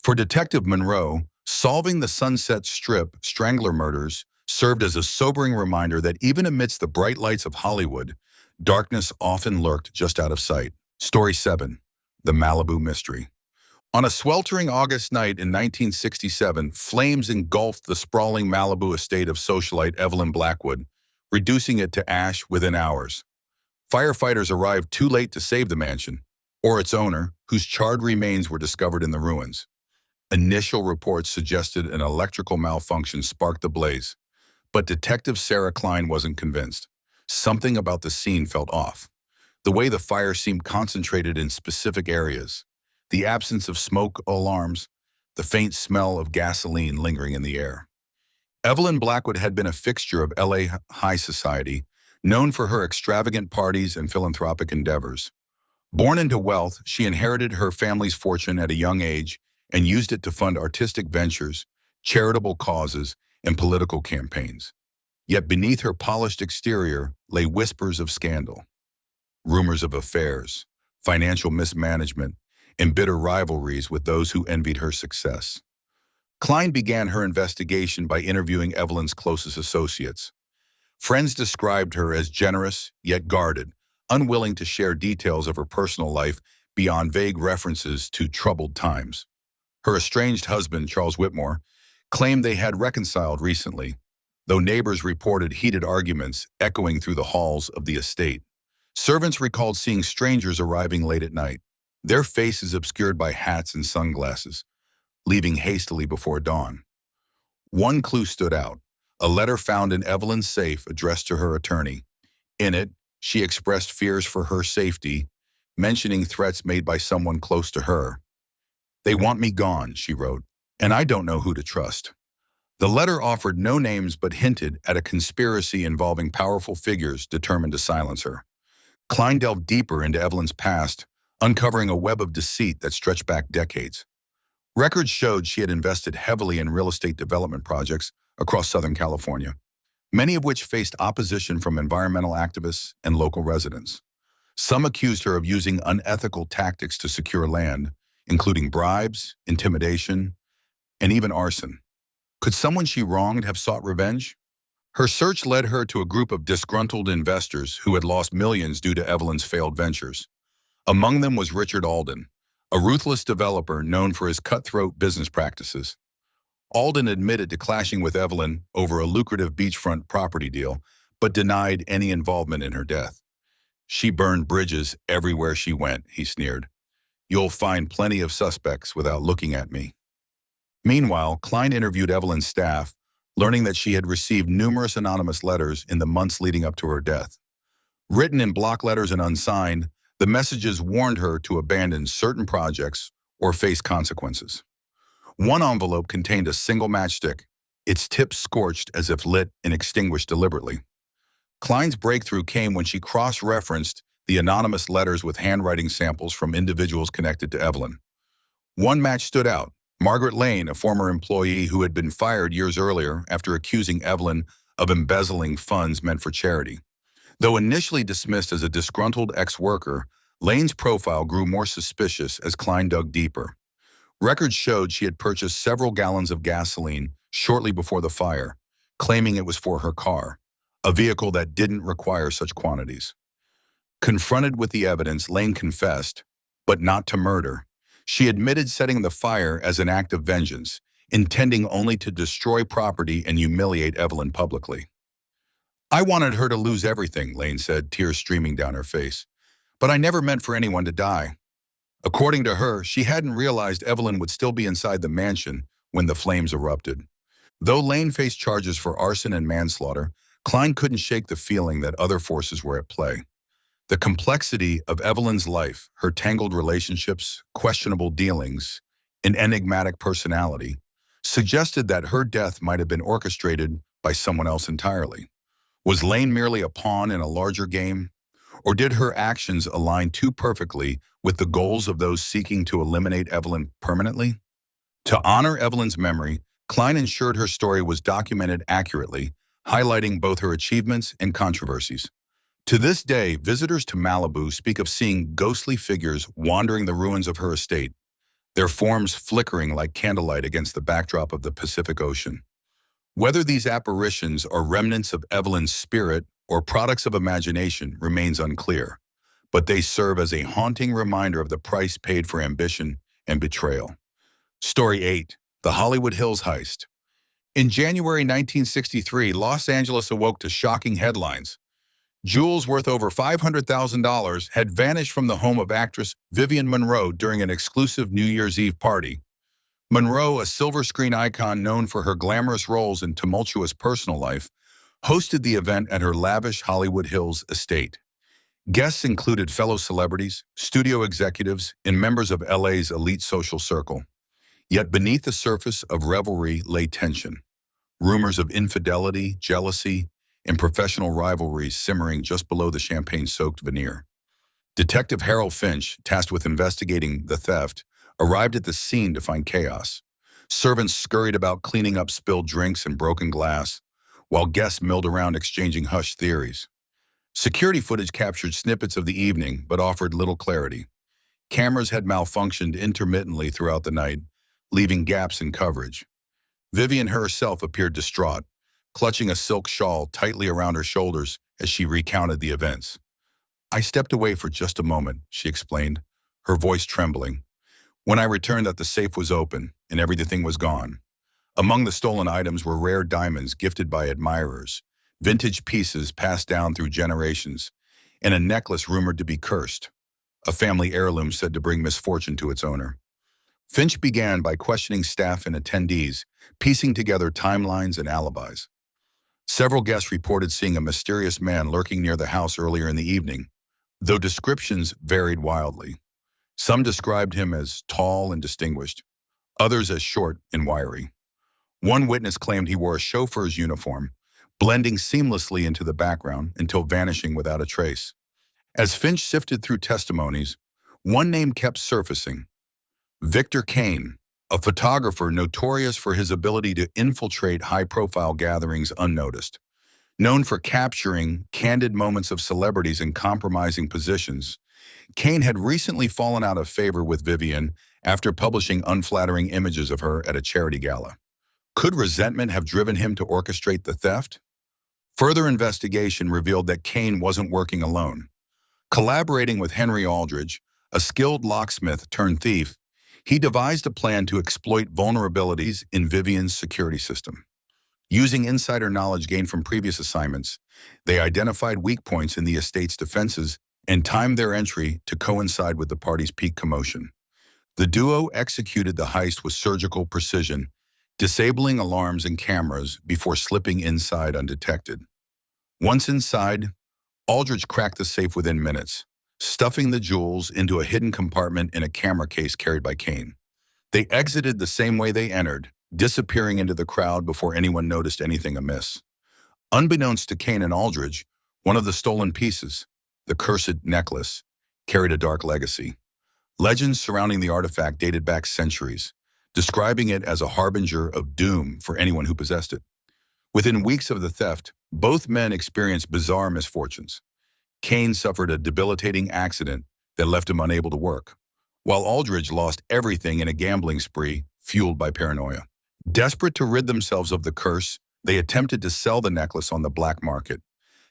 For Detective Monroe, solving the Sunset Strip strangler murders served as a sobering reminder that even amidst the bright lights of Hollywood, darkness often lurked just out of sight. Story 7. The Malibu Mystery. On a sweltering August night in 1967, flames engulfed the sprawling Malibu estate of socialite Evelyn Blackwood, reducing it to ash within hours. Firefighters arrived too late to save the mansion, or its owner, whose charred remains were discovered in the ruins. Initial reports suggested an electrical malfunction sparked the blaze, but Detective Sarah Klein wasn't convinced. Something about the scene felt off. The way the fire seemed concentrated in specific areas, the absence of smoke alarms, the faint smell of gasoline lingering in the air. Evelyn Blackwood had been a fixture of LA high society, known for her extravagant parties and philanthropic endeavors. Born into wealth, she inherited her family's fortune at a young age and used it to fund artistic ventures, charitable causes, and political campaigns. Yet beneath her polished exterior lay whispers of scandal, rumors of affairs, financial mismanagement, and bitter rivalries with those who envied her success. Klein began her investigation by interviewing Evelyn's closest associates. Friends described her as generous, yet guarded, unwilling to share details of her personal life beyond vague references to troubled times. Her estranged husband, Charles Whitmore, claimed they had reconciled recently, though neighbors reported heated arguments echoing through the halls of the estate. Servants recalled seeing strangers arriving late at night, their faces obscured by hats and sunglasses, leaving hastily before dawn. One clue stood out, a letter found in Evelyn's safe addressed to her attorney. In it, she expressed fears for her safety, mentioning threats made by someone close to her. "They want me gone," she wrote, "and I don't know who to trust." The letter offered no names but hinted at a conspiracy involving powerful figures determined to silence her. Klein delved deeper into Evelyn's past, uncovering a web of deceit that stretched back decades. Records showed she had invested heavily in real estate development projects across Southern California, many of which faced opposition from environmental activists and local residents. Some accused her of using unethical tactics to secure land, including bribes, intimidation, and even arson. Could someone she wronged have sought revenge? Her search led her to a group of disgruntled investors who had lost millions due to Evelyn's failed ventures. Among them was Richard Alden, a ruthless developer known for his cutthroat business practices. Alden admitted to clashing with Evelyn over a lucrative beachfront property deal, but denied any involvement in her death. "She burned bridges everywhere she went," he sneered. "You'll find plenty of suspects without looking at me." Meanwhile, Klein interviewed Evelyn's staff, learning that she had received numerous anonymous letters in the months leading up to her death. Written in block letters and unsigned, the messages warned her to abandon certain projects or face consequences. One envelope contained a single matchstick, its tip scorched as if lit and extinguished deliberately. Klein's breakthrough came when she cross-referenced the anonymous letters with handwriting samples from individuals connected to Evelyn. One match stood out: Margaret Lane, a former employee who had been fired years earlier after accusing Evelyn of embezzling funds meant for charity. Though initially dismissed as a disgruntled ex-worker, Lane's profile grew more suspicious as Klein dug deeper. Records showed she had purchased several gallons of gasoline shortly before the fire, claiming it was for her car, a vehicle that didn't require such quantities. Confronted with the evidence, Lane confessed, but not to murder. She admitted setting the fire as an act of vengeance, intending only to destroy property and humiliate Evelyn publicly. "I wanted her to lose everything," Lane said, tears streaming down her face. "But I never meant for anyone to die." According to her, she hadn't realized Evelyn would still be inside the mansion when the flames erupted. Though Lane faced charges for arson and manslaughter, Klein couldn't shake the feeling that other forces were at play. The complexity of Evelyn's life, her tangled relationships, questionable dealings, and enigmatic personality, suggested that her death might have been orchestrated by someone else entirely. Was Lane merely a pawn in a larger game? Or did her actions align too perfectly with the goals of those seeking to eliminate Evelyn permanently? To honor Evelyn's memory, Klein ensured her story was documented accurately, highlighting both her achievements and controversies. To this day, visitors to Malibu speak of seeing ghostly figures wandering the ruins of her estate, their forms flickering like candlelight against the backdrop of the Pacific Ocean. Whether these apparitions are remnants of Evelyn's spirit or products of imagination remains unclear, but they serve as a haunting reminder of the price paid for ambition and betrayal. Story 8. The Hollywood Hills Heist. In January 1963, Los Angeles awoke to shocking headlines. Jewels worth over $500,000 had vanished from the home of actress Vivian Monroe during an exclusive New Year's Eve party. Monroe, a silver screen icon known for her glamorous roles and tumultuous personal life, hosted the event at her lavish Hollywood Hills estate. Guests included fellow celebrities, studio executives, and members of LA's elite social circle. Yet beneath the surface of revelry lay tension. rumors of infidelity, jealousy, and professional rivalries simmering just below the champagne-soaked veneer. Detective Harold Finch, tasked with investigating the theft, arrived at the scene to find chaos. Servants scurried about cleaning up spilled drinks and broken glass, while guests milled around exchanging hushed theories. Security footage captured snippets of the evening, but offered little clarity. Cameras had malfunctioned intermittently throughout the night, leaving gaps in coverage. Vivian herself appeared distraught, clutching a silk shawl tightly around her shoulders as she recounted the events. "I stepped away for just a moment," she explained, her voice trembling. "When I returned, that the safe was open and everything was gone. Among the stolen items were rare diamonds gifted by admirers, vintage pieces passed down through generations, and a necklace rumored to be cursed, a family heirloom said to bring misfortune to its owner." Finch began by questioning staff and attendees, piecing together timelines and alibis. Several guests reported seeing a mysterious man lurking near the house earlier in the evening, though descriptions varied wildly. Some described him as tall and distinguished, others as short and wiry. One witness claimed he wore a chauffeur's uniform, blending seamlessly into the background until vanishing without a trace. As Finch sifted through testimonies, one name kept surfacing: Victor Kane, a photographer notorious for his ability to infiltrate high-profile gatherings unnoticed. Known for capturing candid moments of celebrities in compromising positions, Kane had recently fallen out of favor with Vivian after publishing unflattering images of her at a charity gala. Could resentment have driven him to orchestrate the theft? Further investigation revealed that Kane wasn't working alone. Collaborating with Henry Aldridge, a skilled locksmith turned thief, he devised a plan to exploit vulnerabilities in Vivian's security system. Using insider knowledge gained from previous assignments, they identified weak points in the estate's defenses and timed their entry to coincide with the party's peak commotion. The duo executed the heist with surgical precision, disabling alarms and cameras before slipping inside undetected. Once inside, Aldridge cracked the safe within minutes, stuffing the jewels into a hidden compartment in a camera case carried by Kane. They exited the same way they entered, disappearing into the crowd before anyone noticed anything amiss. Unbeknownst to Kane and Aldridge, one of the stolen pieces, the cursed necklace, carried a dark legacy. Legends surrounding the artifact dated back centuries, describing it as a harbinger of doom for anyone who possessed it. Within weeks of the theft, both men experienced bizarre misfortunes. Kane suffered a debilitating accident that left him unable to work, while Aldridge lost everything in a gambling spree fueled by paranoia. Desperate to rid themselves of the curse, they attempted to sell the necklace on the black market.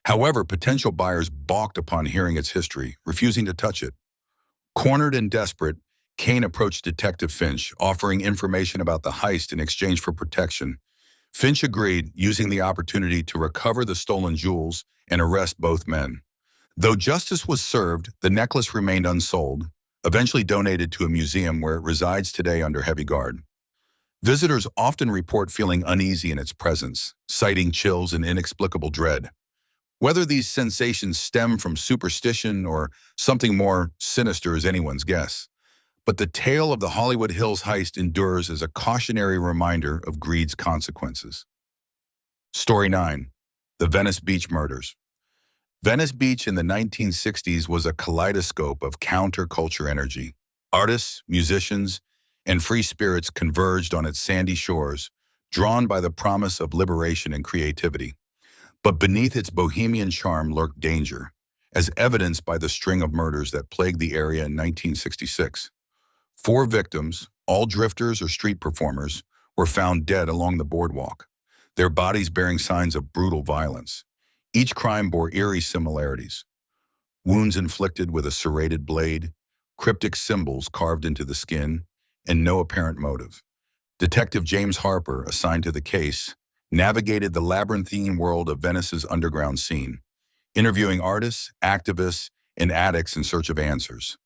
However, potential buyers balked upon hearing its history, refusing to touch it. Cornered and desperate, Kane approached Detective Finch, offering information about the heist in exchange for protection. Finch agreed, using the opportunity to recover the stolen jewels and arrest both men. Though justice was served, the necklace remained unsold, eventually donated to a museum where it resides today under heavy guard. Visitors often report feeling uneasy in its presence, citing chills and inexplicable dread. Whether these sensations stem from superstition or something more sinister is anyone's guess. But the tale of the Hollywood Hills heist endures as a cautionary reminder of greed's consequences. Story 9. The Venice Beach Murders. Venice Beach in the 1960s was a kaleidoscope of counterculture energy. Artists, musicians, and free spirits converged on its sandy shores, drawn by the promise of liberation and creativity. But beneath its bohemian charm lurked danger, as evidenced by the string of murders that plagued the area in 1966. 4 victims, all drifters or street performers, were found dead along the boardwalk, their bodies bearing signs of brutal violence. Each crime bore eerie similarities: wounds inflicted with a serrated blade, cryptic symbols carved into the skin, and no apparent motive. Detective James Harper, assigned to the case, navigated the labyrinthine world of Venice's underground scene, interviewing artists, activists, and addicts in search of answers.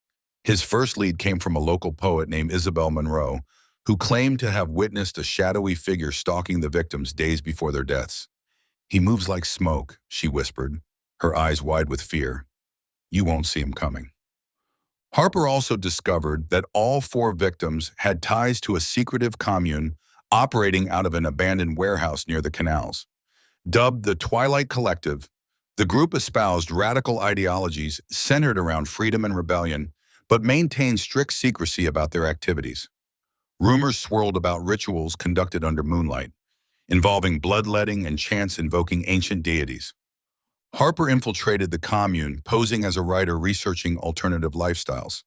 His first lead came from a local poet named Isabel Monroe, who claimed to have witnessed a shadowy figure stalking the victims days before their deaths. "He moves like smoke," she whispered, her eyes wide with fear. "You won't see him coming." Harper also discovered that all 4 victims had ties to a secretive commune operating out of an abandoned warehouse near the canals. Dubbed the Twilight Collective, the group espoused radical ideologies centered around freedom and rebellion, but maintained strict secrecy about their activities. Rumors swirled about rituals conducted under moonlight, involving bloodletting and chants invoking ancient deities. Harper infiltrated the commune, posing as a writer researching alternative lifestyles.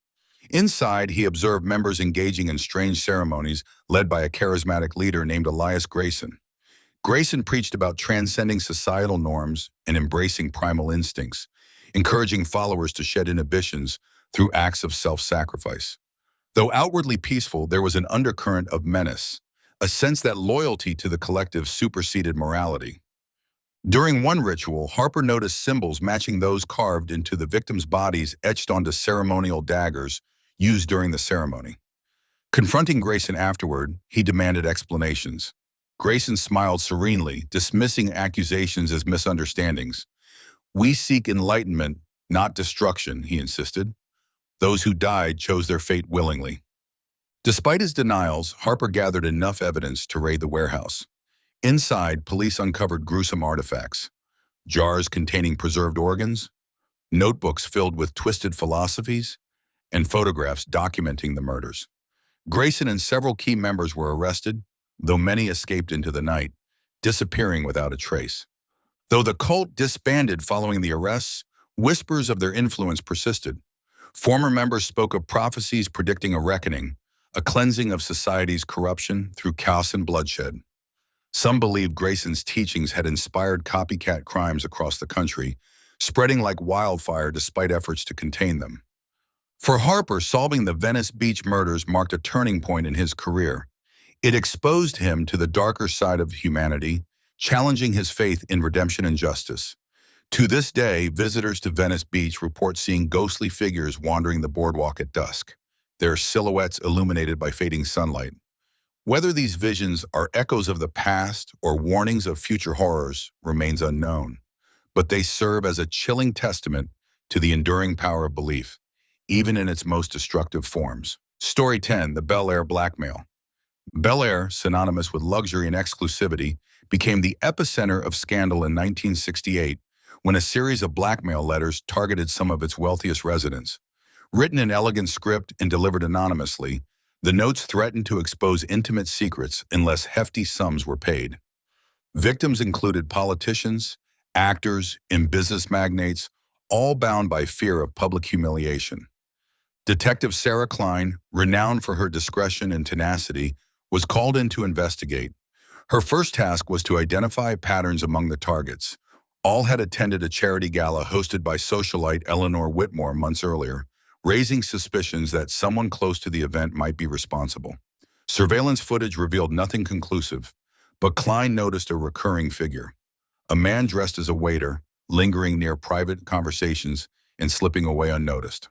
Inside, he observed members engaging in strange ceremonies led by a charismatic leader named Elias Grayson. Grayson preached about transcending societal norms and embracing primal instincts, encouraging followers to shed inhibitions through acts of self-sacrifice. Though outwardly peaceful, there was an undercurrent of menace, a sense that loyalty to the collective superseded morality. During one ritual, Harper noticed symbols matching those carved into the victims' bodies etched onto ceremonial daggers used during the ceremony. Confronting Grayson afterward, he demanded explanations. Grayson smiled serenely, dismissing accusations as misunderstandings. "We seek enlightenment, not destruction," he insisted. "Those who died chose their fate willingly." Despite his denials, Harper gathered enough evidence to raid the warehouse. Inside, police uncovered gruesome artifacts: jars containing preserved organs, notebooks filled with twisted philosophies, and photographs documenting the murders. Grayson and several key members were arrested, though many escaped into the night, disappearing without a trace. Though the cult disbanded following the arrests, whispers of their influence persisted. Former members spoke of prophecies predicting a reckoning, a cleansing of society's corruption through chaos and bloodshed. Some believed Grayson's teachings had inspired copycat crimes across the country, spreading like wildfire despite efforts to contain them. For Harper, solving the Venice Beach murders marked a turning point in his career. It exposed him to the darker side of humanity, challenging his faith in redemption and justice. To this day, visitors to Venice Beach report seeing ghostly figures wandering the boardwalk at dusk, their silhouettes illuminated by fading sunlight. Whether these visions are echoes of the past or warnings of future horrors remains unknown, but they serve as a chilling testament to the enduring power of belief, even in its most destructive forms. Story 10: The Bel Air Blackmail. Bel Air, synonymous with luxury and exclusivity, became the epicenter of scandal in 1968 when a series of blackmail letters targeted some of its wealthiest residents. Written in elegant script and delivered anonymously, the notes threatened to expose intimate secrets unless hefty sums were paid. Victims included politicians, actors, and business magnates, all bound by fear of public humiliation. Detective Sarah Klein, renowned for her discretion and tenacity, was called in to investigate. Her first task was to identify patterns among the targets. All had attended a charity gala hosted by socialite Eleanor Whitmore months earlier, raising suspicions that someone close to the event might be responsible. Surveillance footage revealed nothing conclusive, but Klein noticed a recurring figure: a man dressed as a waiter, lingering near private conversations and slipping away unnoticed.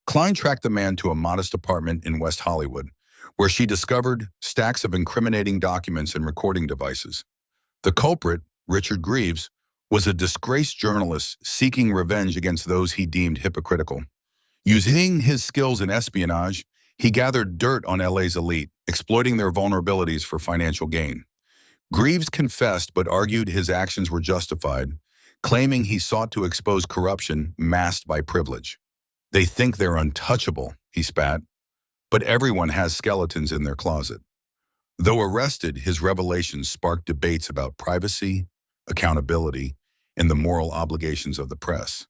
Klein tracked the man to a modest apartment in West Hollywood, where she discovered stacks of incriminating documents and recording devices. The culprit, Richard Greaves, was a disgraced journalist seeking revenge against those he deemed hypocritical. Using his skills in espionage, he gathered dirt on LA's elite, exploiting their vulnerabilities for financial gain. Greaves confessed but argued his actions were justified, claiming he sought to expose corruption masked by privilege. "They think they're untouchable," he spat, "but everyone has skeletons in their closet." Though arrested, his revelations sparked debates about privacy, accountability, and the moral obligations of the press.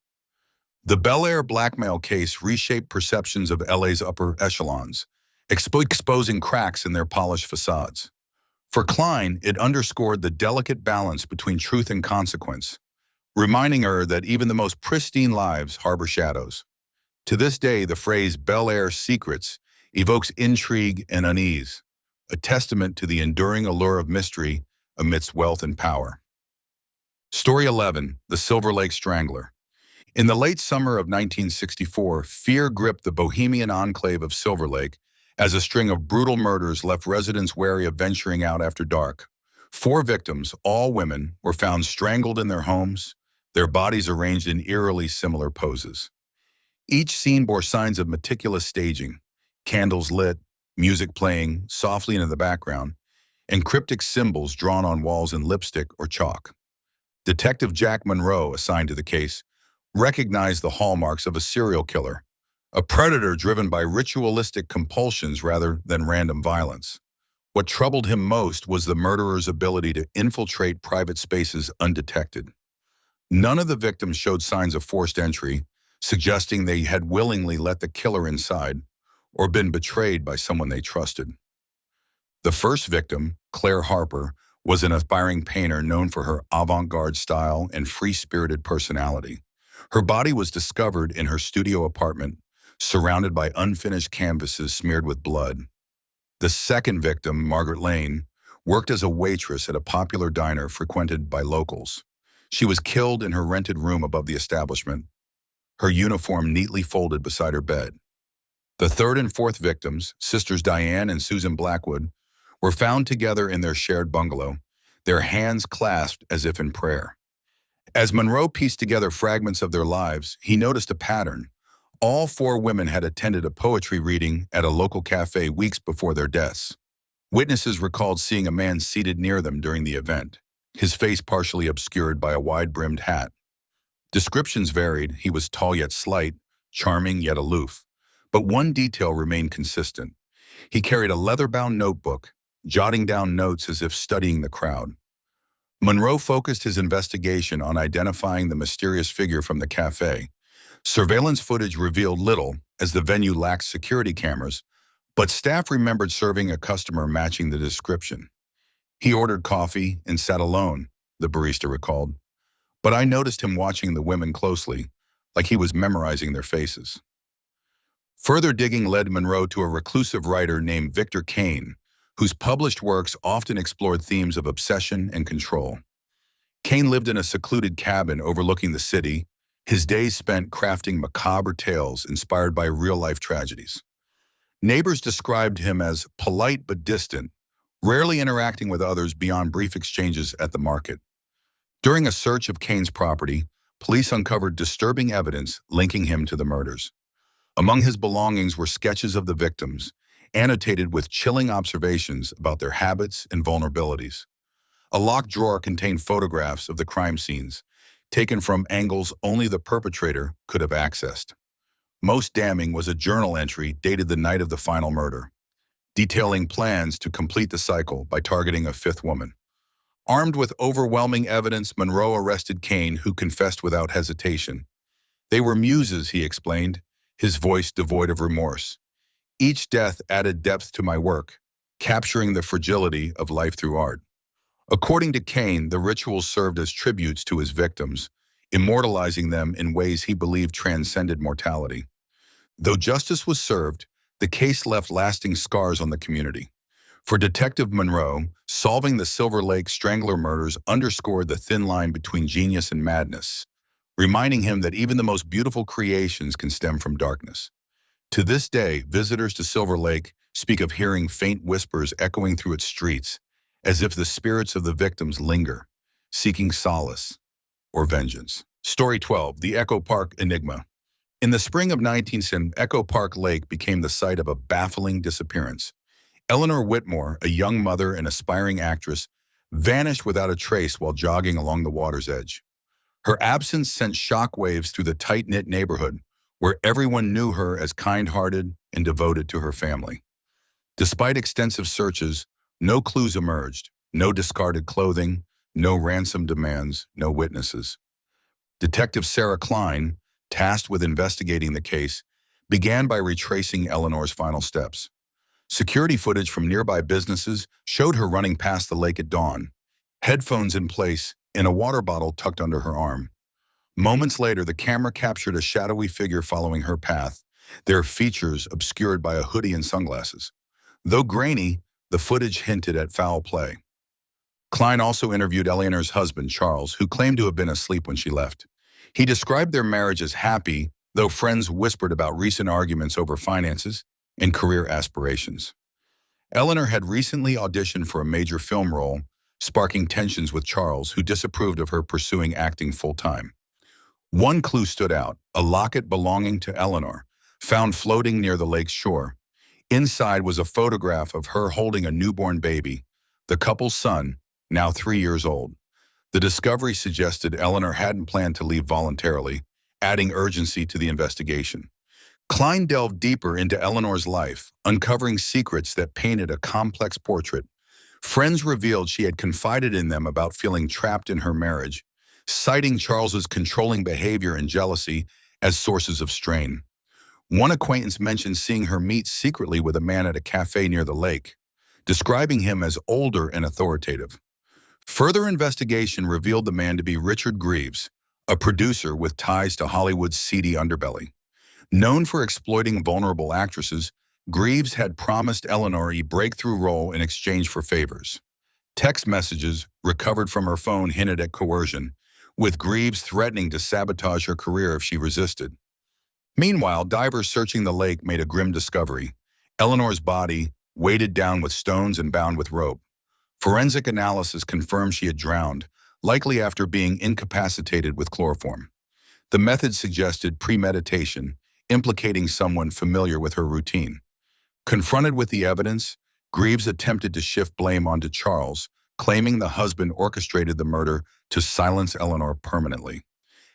The Bel Air blackmail case reshaped perceptions of LA's upper echelons, exposing cracks in their polished facades. For Klein, it underscored the delicate balance between truth and consequence, reminding her that even the most pristine lives harbor shadows. To this day, the phrase "Bel Air secrets" evokes intrigue and unease, a testament to the enduring allure of mystery amidst wealth and power. Story 11: The Silver Lake Strangler. In the late summer of 1964, fear gripped the bohemian enclave of Silver Lake as a string of brutal murders left residents wary of venturing out after dark. 4 victims, all women, were found strangled in their homes, their bodies arranged in eerily similar poses. Each scene bore signs of meticulous staging: candles lit, music playing softly in the background, and cryptic symbols drawn on walls in lipstick or chalk. Detective Jack Monroe, assigned to the case, recognized the hallmarks of a serial killer, a predator driven by ritualistic compulsions rather than random violence. What troubled him most was the murderer's ability to infiltrate private spaces undetected. None of the victims showed signs of forced entry, suggesting they had willingly let the killer inside or been betrayed by someone they trusted. The first victim, Claire Harper, was an aspiring painter known for her avant-garde style and free-spirited personality. Her body was discovered in her studio apartment, surrounded by unfinished canvases smeared with blood. The second victim, Margaret Lane, worked as a waitress at a popular diner frequented by locals. She was killed in her rented room above the establishment, her uniform neatly folded beside her bed. The third and fourth victims, sisters Diane and Susan Blackwood, were found together in their shared bungalow, their hands clasped as if in prayer. As Monroe pieced together fragments of their lives, he noticed a pattern. All four women had attended a poetry reading at a local cafe weeks before their deaths. Witnesses recalled seeing a man seated near them during the event, his face partially obscured by a wide-brimmed hat. Descriptions varied. He was tall yet slight, charming yet aloof. But one detail remained consistent. He carried a leather-bound notebook, jotting down notes as if studying the crowd. Monroe focused his investigation on identifying the mysterious figure from the cafe. Surveillance footage revealed little, as the venue lacked security cameras, but staff remembered serving a customer matching the description. He ordered coffee and sat alone, the barista recalled. But I noticed him watching the women closely, like he was memorizing their faces. Further digging led Monroe to a reclusive writer named Victor Kane, whose published works often explored themes of obsession and control. Kane lived in a secluded cabin overlooking the city, his days spent crafting macabre tales inspired by real-life tragedies. Neighbors described him as polite but distant, rarely interacting with others beyond brief exchanges at the market. During a search of Kane's property, police uncovered disturbing evidence linking him to the murders. Among his belongings were sketches of the victims, annotated with chilling observations about their habits and vulnerabilities. A locked drawer contained photographs of the crime scenes, taken from angles only the perpetrator could have accessed. Most damning was a journal entry dated the night of the final murder, detailing plans to complete the cycle by targeting a fifth woman. Armed with overwhelming evidence, Monroe arrested Kane, who confessed without hesitation. They were muses, he explained, his voice devoid of remorse. Each death added depth to my work, capturing the fragility of life through art. According to Kane, the rituals served as tributes to his victims, immortalizing them in ways he believed transcended mortality. Though justice was served, the case left lasting scars on the community. For Detective Monroe, solving the Silver Lake Strangler murders underscored the thin line between genius and madness, reminding him that even the most beautiful creations can stem from darkness. To this day, visitors to Silver Lake speak of hearing faint whispers echoing through its streets, as if the spirits of the victims linger, seeking solace or vengeance. Story 12, the Echo Park Enigma. In the spring of 1910, Echo Park Lake became the site of a baffling disappearance. Eleanor Whitmore, a young mother and aspiring actress, vanished without a trace while jogging along the water's edge. Her absence sent shockwaves through the tight-knit neighborhood, where everyone knew her as kind-hearted and devoted to her family. Despite extensive searches, no clues emerged, no discarded clothing, no ransom demands, no witnesses. Detective Sarah Klein, tasked with investigating the case, began by retracing Eleanor's final steps. Security footage from nearby businesses showed her running past the lake at dawn, headphones in place and a water bottle tucked under her arm. Moments later, the camera captured a shadowy figure following her path, their features obscured by a hoodie and sunglasses. Though grainy, the footage hinted at foul play. Klein also interviewed Eleanor's husband, Charles, who claimed to have been asleep when she left. He described their marriage as happy, though friends whispered about recent arguments over finances and career aspirations. Eleanor had recently auditioned for a major film role, sparking tensions with Charles, who disapproved of her pursuing acting full-time. One clue stood out, a locket belonging to Eleanor, found floating near the lake's shore. Inside was a photograph of her holding a newborn baby, the couple's son, now 3 years old. The discovery suggested Eleanor hadn't planned to leave voluntarily, adding urgency to the investigation. Klein delved deeper into Eleanor's life, uncovering secrets that painted a complex portrait. Friends revealed she had confided in them about feeling trapped in her marriage, citing Charles's controlling behavior and jealousy as sources of strain. One acquaintance mentioned seeing her meet secretly with a man at a cafe near the lake, describing him as older and authoritative. Further investigation revealed the man to be Richard Greaves, a producer with ties to Hollywood's seedy underbelly. Known for exploiting vulnerable actresses, Greaves had promised Eleanor a breakthrough role in exchange for favors. Text messages recovered from her phone hinted at coercion, with Greaves threatening to sabotage her career if she resisted. Meanwhile, divers searching the lake made a grim discovery: Eleanor's body, weighted down with stones and bound with rope. Forensic analysis confirmed she had drowned, likely after being incapacitated with chloroform. The method suggested premeditation, implicating someone familiar with her routine. Confronted with the evidence, Greaves attempted to shift blame onto Charles, claiming the husband orchestrated the murder to silence Eleanor permanently.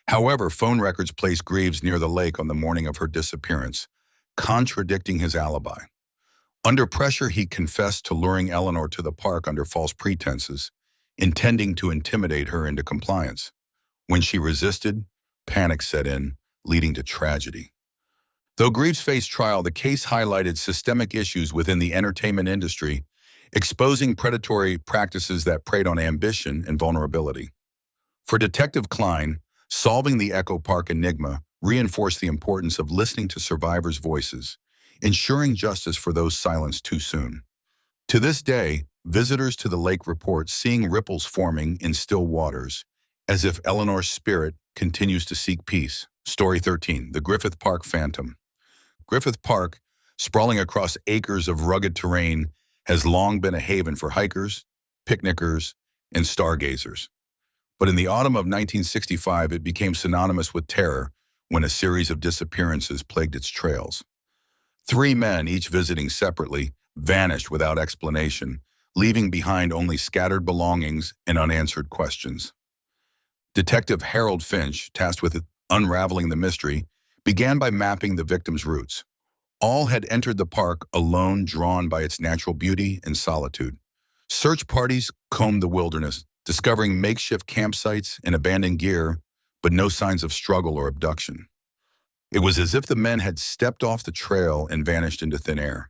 However, phone records placed Greaves near the lake on the morning of her disappearance, contradicting his alibi. Under pressure, he confessed to luring Eleanor to the park under false pretenses, intending to intimidate her into compliance. When she resisted, panic set in, leading to tragedy. Though Greaves faced trial, the case highlighted systemic issues within the entertainment industry, exposing predatory practices that preyed on ambition and vulnerability. For Detective Klein, solving the Echo Park enigma reinforced the importance of listening to survivors' voices, ensuring justice for those silenced too soon. To this day, visitors to the lake report seeing ripples forming in still waters, as if Eleanor's spirit continues to seek peace. Story 13, The Griffith Park Phantom. Griffith Park, sprawling across acres of rugged terrain, has long been a haven for hikers, picnickers, and stargazers. But in the autumn of 1965, it became synonymous with terror when a series of disappearances plagued its trails. 3 men, each visiting separately, vanished without explanation, leaving behind only scattered belongings and unanswered questions. Detective Harold Finch, tasked with unraveling the mystery, began by mapping the victims' routes. All had entered the park alone, drawn by its natural beauty and solitude. Search parties combed the wilderness, discovering makeshift campsites and abandoned gear, but no signs of struggle or abduction. It was as if the men had stepped off the trail and vanished into thin air.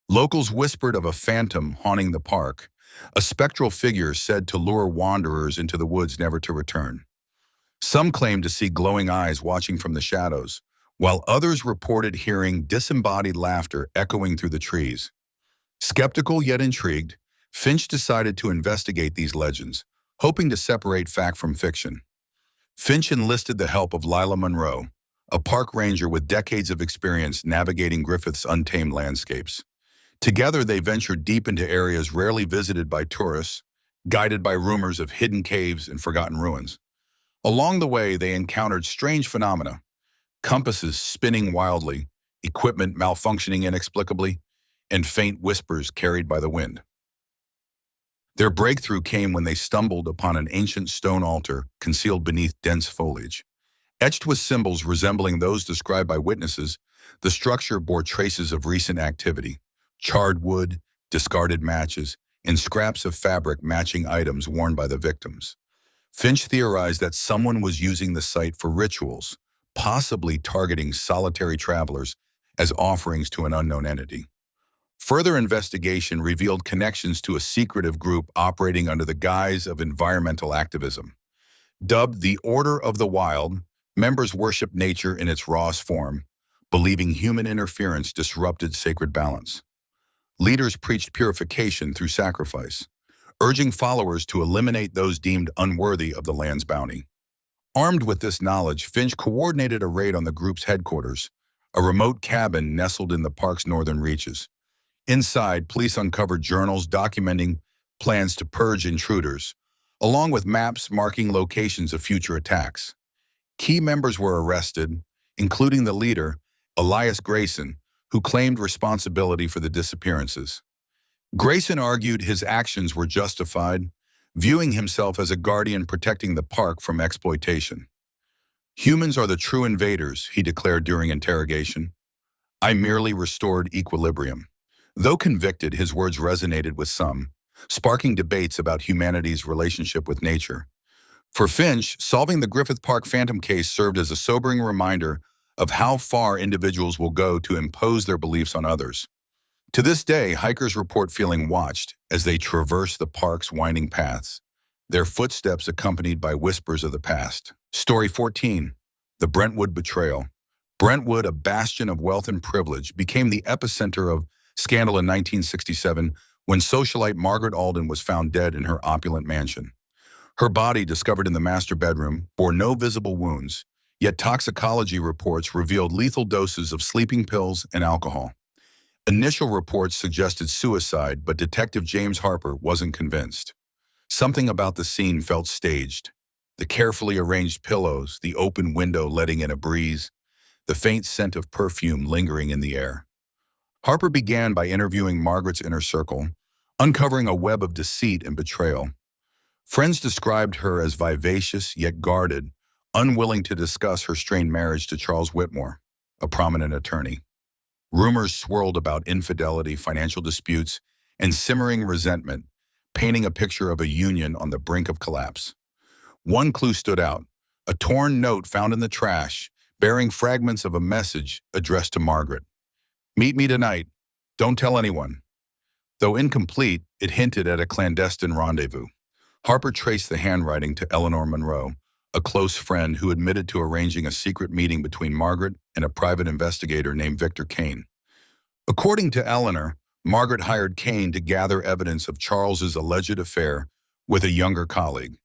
Locals whispered of a phantom haunting the park, a spectral figure said to lure wanderers into the woods never to return. Some claimed to see glowing eyes watching from the shadows, while others reported hearing disembodied laughter echoing through the trees. Skeptical yet intrigued, Finch decided to investigate these legends, hoping to separate fact from fiction. Finch enlisted the help of Lila Monroe, a park ranger with decades of experience navigating Griffith's untamed landscapes. Together, they ventured deep into areas rarely visited by tourists, guided by rumors of hidden caves and forgotten ruins. Along the way, they encountered strange phenomena: compasses spinning wildly, equipment malfunctioning inexplicably, and faint whispers carried by the wind. Their breakthrough came when they stumbled upon an ancient stone altar concealed beneath dense foliage. Etched with symbols resembling those described by witnesses, the structure bore traces of recent activity: charred wood, discarded matches, and scraps of fabric matching items worn by the victims. Finch theorized that someone was using the site for rituals, possibly targeting solitary travelers as offerings to an unknown entity. Further investigation revealed connections to a secretive group operating under the guise of environmental activism. Dubbed the Order of the Wild, members worshiped nature in its rawest form, believing human interference disrupted sacred balance. Leaders preached purification through sacrifice, urging followers to eliminate those deemed unworthy of the land's bounty. Armed with this knowledge, Finch coordinated a raid on the group's headquarters, a remote cabin nestled in the park's northern reaches. Inside, police uncovered journals documenting plans to purge intruders, along with maps marking locations of future attacks. Key members were arrested, including the leader, Elias Grayson, who claimed responsibility for the disappearances. Grayson argued his actions were justified, viewing himself as a guardian protecting the park from exploitation. Humans are the true invaders, he declared during interrogation. I merely restored equilibrium. Though convicted, his words resonated with some, sparking debates about humanity's relationship with nature. For Finch, solving the Griffith Park Phantom case served as a sobering reminder of how far individuals will go to impose their beliefs on others. To this day, hikers report feeling watched as they traverse the park's winding paths, their footsteps accompanied by whispers of the past. Story 14. The Brentwood Betrayal. Brentwood, a bastion of wealth and privilege, became the epicenter of scandal in 1967 when socialite Margaret Alden was found dead in her opulent mansion. Her body, discovered in the master bedroom, bore no visible wounds, yet toxicology reports revealed lethal doses of sleeping pills and alcohol. Initial reports suggested suicide, but Detective James Harper wasn't convinced. Something about the scene felt staged. The carefully arranged pillows, the open window letting in a breeze, the faint scent of perfume lingering in the air. Harper began by interviewing Margaret's inner circle, uncovering a web of deceit and betrayal. Friends described her as vivacious yet guarded, unwilling to discuss her strained marriage to Charles Whitmore, a prominent attorney. Rumors swirled about infidelity, financial disputes, and simmering resentment, painting a picture of a union on the brink of collapse. One clue stood out: a torn note found in the trash, bearing fragments of a message addressed to Margaret. Meet me tonight. Don't tell anyone. Though incomplete, it hinted at a clandestine rendezvous. Harper traced the handwriting to Eleanor Monroe, a close friend who admitted to arranging a secret meeting between Margaret and a private investigator named Victor Kane. According to Eleanor, Margaret hired Kane to gather evidence of Charles's alleged affair with a younger colleague.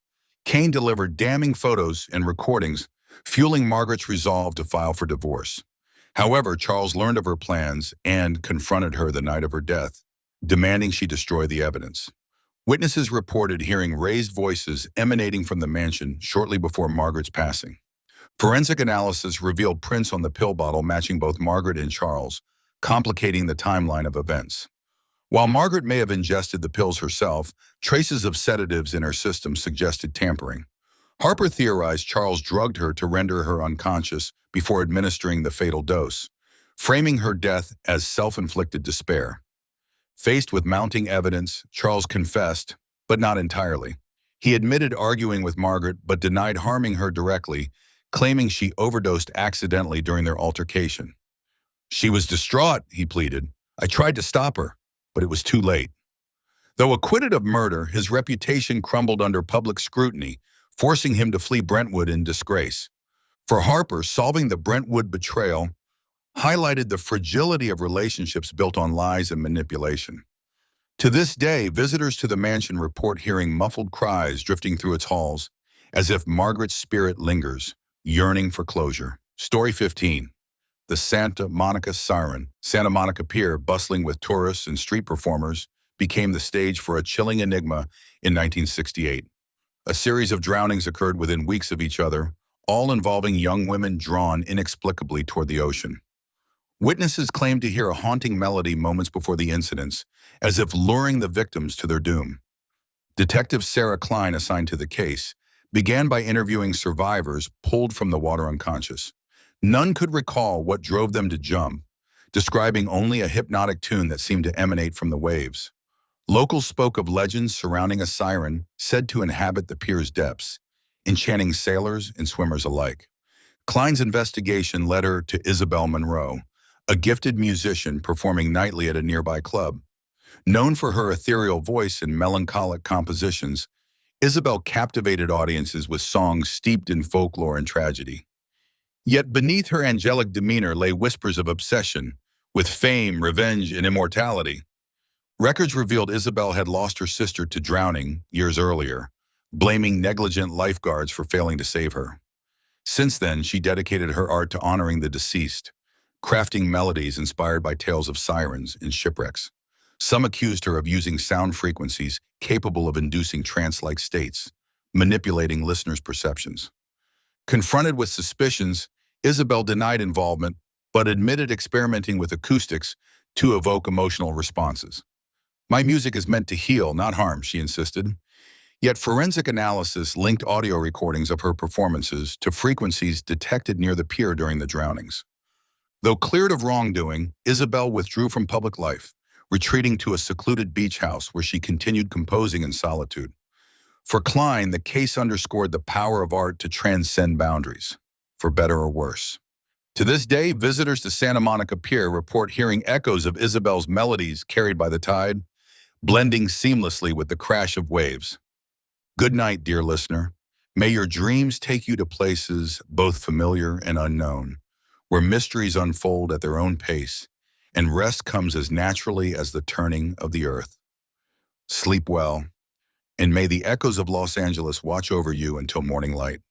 Kane delivered damning photos and recordings, fueling Margaret's resolve to file for divorce. However, Charles learned of her plans and confronted her the night of her death, demanding she destroy the evidence. Witnesses reported hearing raised voices emanating from the mansion shortly before Margaret's passing. Forensic analysis revealed prints on the pill bottle matching both Margaret and Charles, complicating the timeline of events. While Margaret may have ingested the pills herself, traces of sedatives in her system suggested tampering. Harper theorized Charles drugged her to render her unconscious before administering the fatal dose, framing her death as self-inflicted despair. Faced with mounting evidence, Charles confessed, but not entirely. He admitted arguing with Margaret but denied harming her directly, claiming she overdosed accidentally during their altercation. She was distraught, he pleaded. I tried to stop her, but it was too late. Though acquitted of murder, his reputation crumbled under public scrutiny, forcing him to flee Brentwood in disgrace. For Harper, solving the Brentwood betrayal highlighted the fragility of relationships built on lies and manipulation. To this day, visitors to the mansion report hearing muffled cries drifting through its halls, as if Margaret's spirit lingers, yearning for closure. Story 15. The Santa Monica Siren. Santa Monica Pier, bustling with tourists and street performers, became the stage for a chilling enigma in 1968. A series of drownings occurred within weeks of each other, all involving young women drawn inexplicably toward the ocean. Witnesses claimed to hear a haunting melody moments before the incidents, as if luring the victims to their doom. Detective Sarah Klein, assigned to the case, began by interviewing survivors pulled from the water unconscious. None could recall what drove them to jump, describing only a hypnotic tune that seemed to emanate from the waves. Locals spoke of legends surrounding a siren said to inhabit the pier's depths, enchanting sailors and swimmers alike. Klein's investigation led her to Isabel Monroe, a gifted musician performing nightly at a nearby club. Known for her ethereal voice and melancholic compositions, Isabel captivated audiences with songs steeped in folklore and tragedy. Yet beneath her angelic demeanor lay whispers of obsession with fame, revenge, and immortality. Records revealed Isabel had lost her sister to drowning years earlier, blaming negligent lifeguards for failing to save her. Since then, she dedicated her art to honoring the deceased, crafting melodies inspired by tales of sirens and shipwrecks. Some accused her of using sound frequencies capable of inducing trance-like states, manipulating listeners' perceptions. Confronted with suspicions, Isabel denied involvement, but admitted experimenting with acoustics to evoke emotional responses. My music is meant to heal, not harm, she insisted. Yet forensic analysis linked audio recordings of her performances to frequencies detected near the pier during the drownings. Though cleared of wrongdoing, Isabel withdrew from public life, retreating to a secluded beach house where she continued composing in solitude. For Klein, the case underscored the power of art to transcend boundaries, for better or worse. To this day, visitors to Santa Monica Pier report hearing echoes of Isabel's melodies carried by the tide, blending seamlessly with the crash of waves. Good night, dear listener. May your dreams take you to places both familiar and unknown, where mysteries unfold at their own pace, and rest comes as naturally as the turning of the earth. Sleep well, and may the echoes of Los Angeles watch over you until morning light.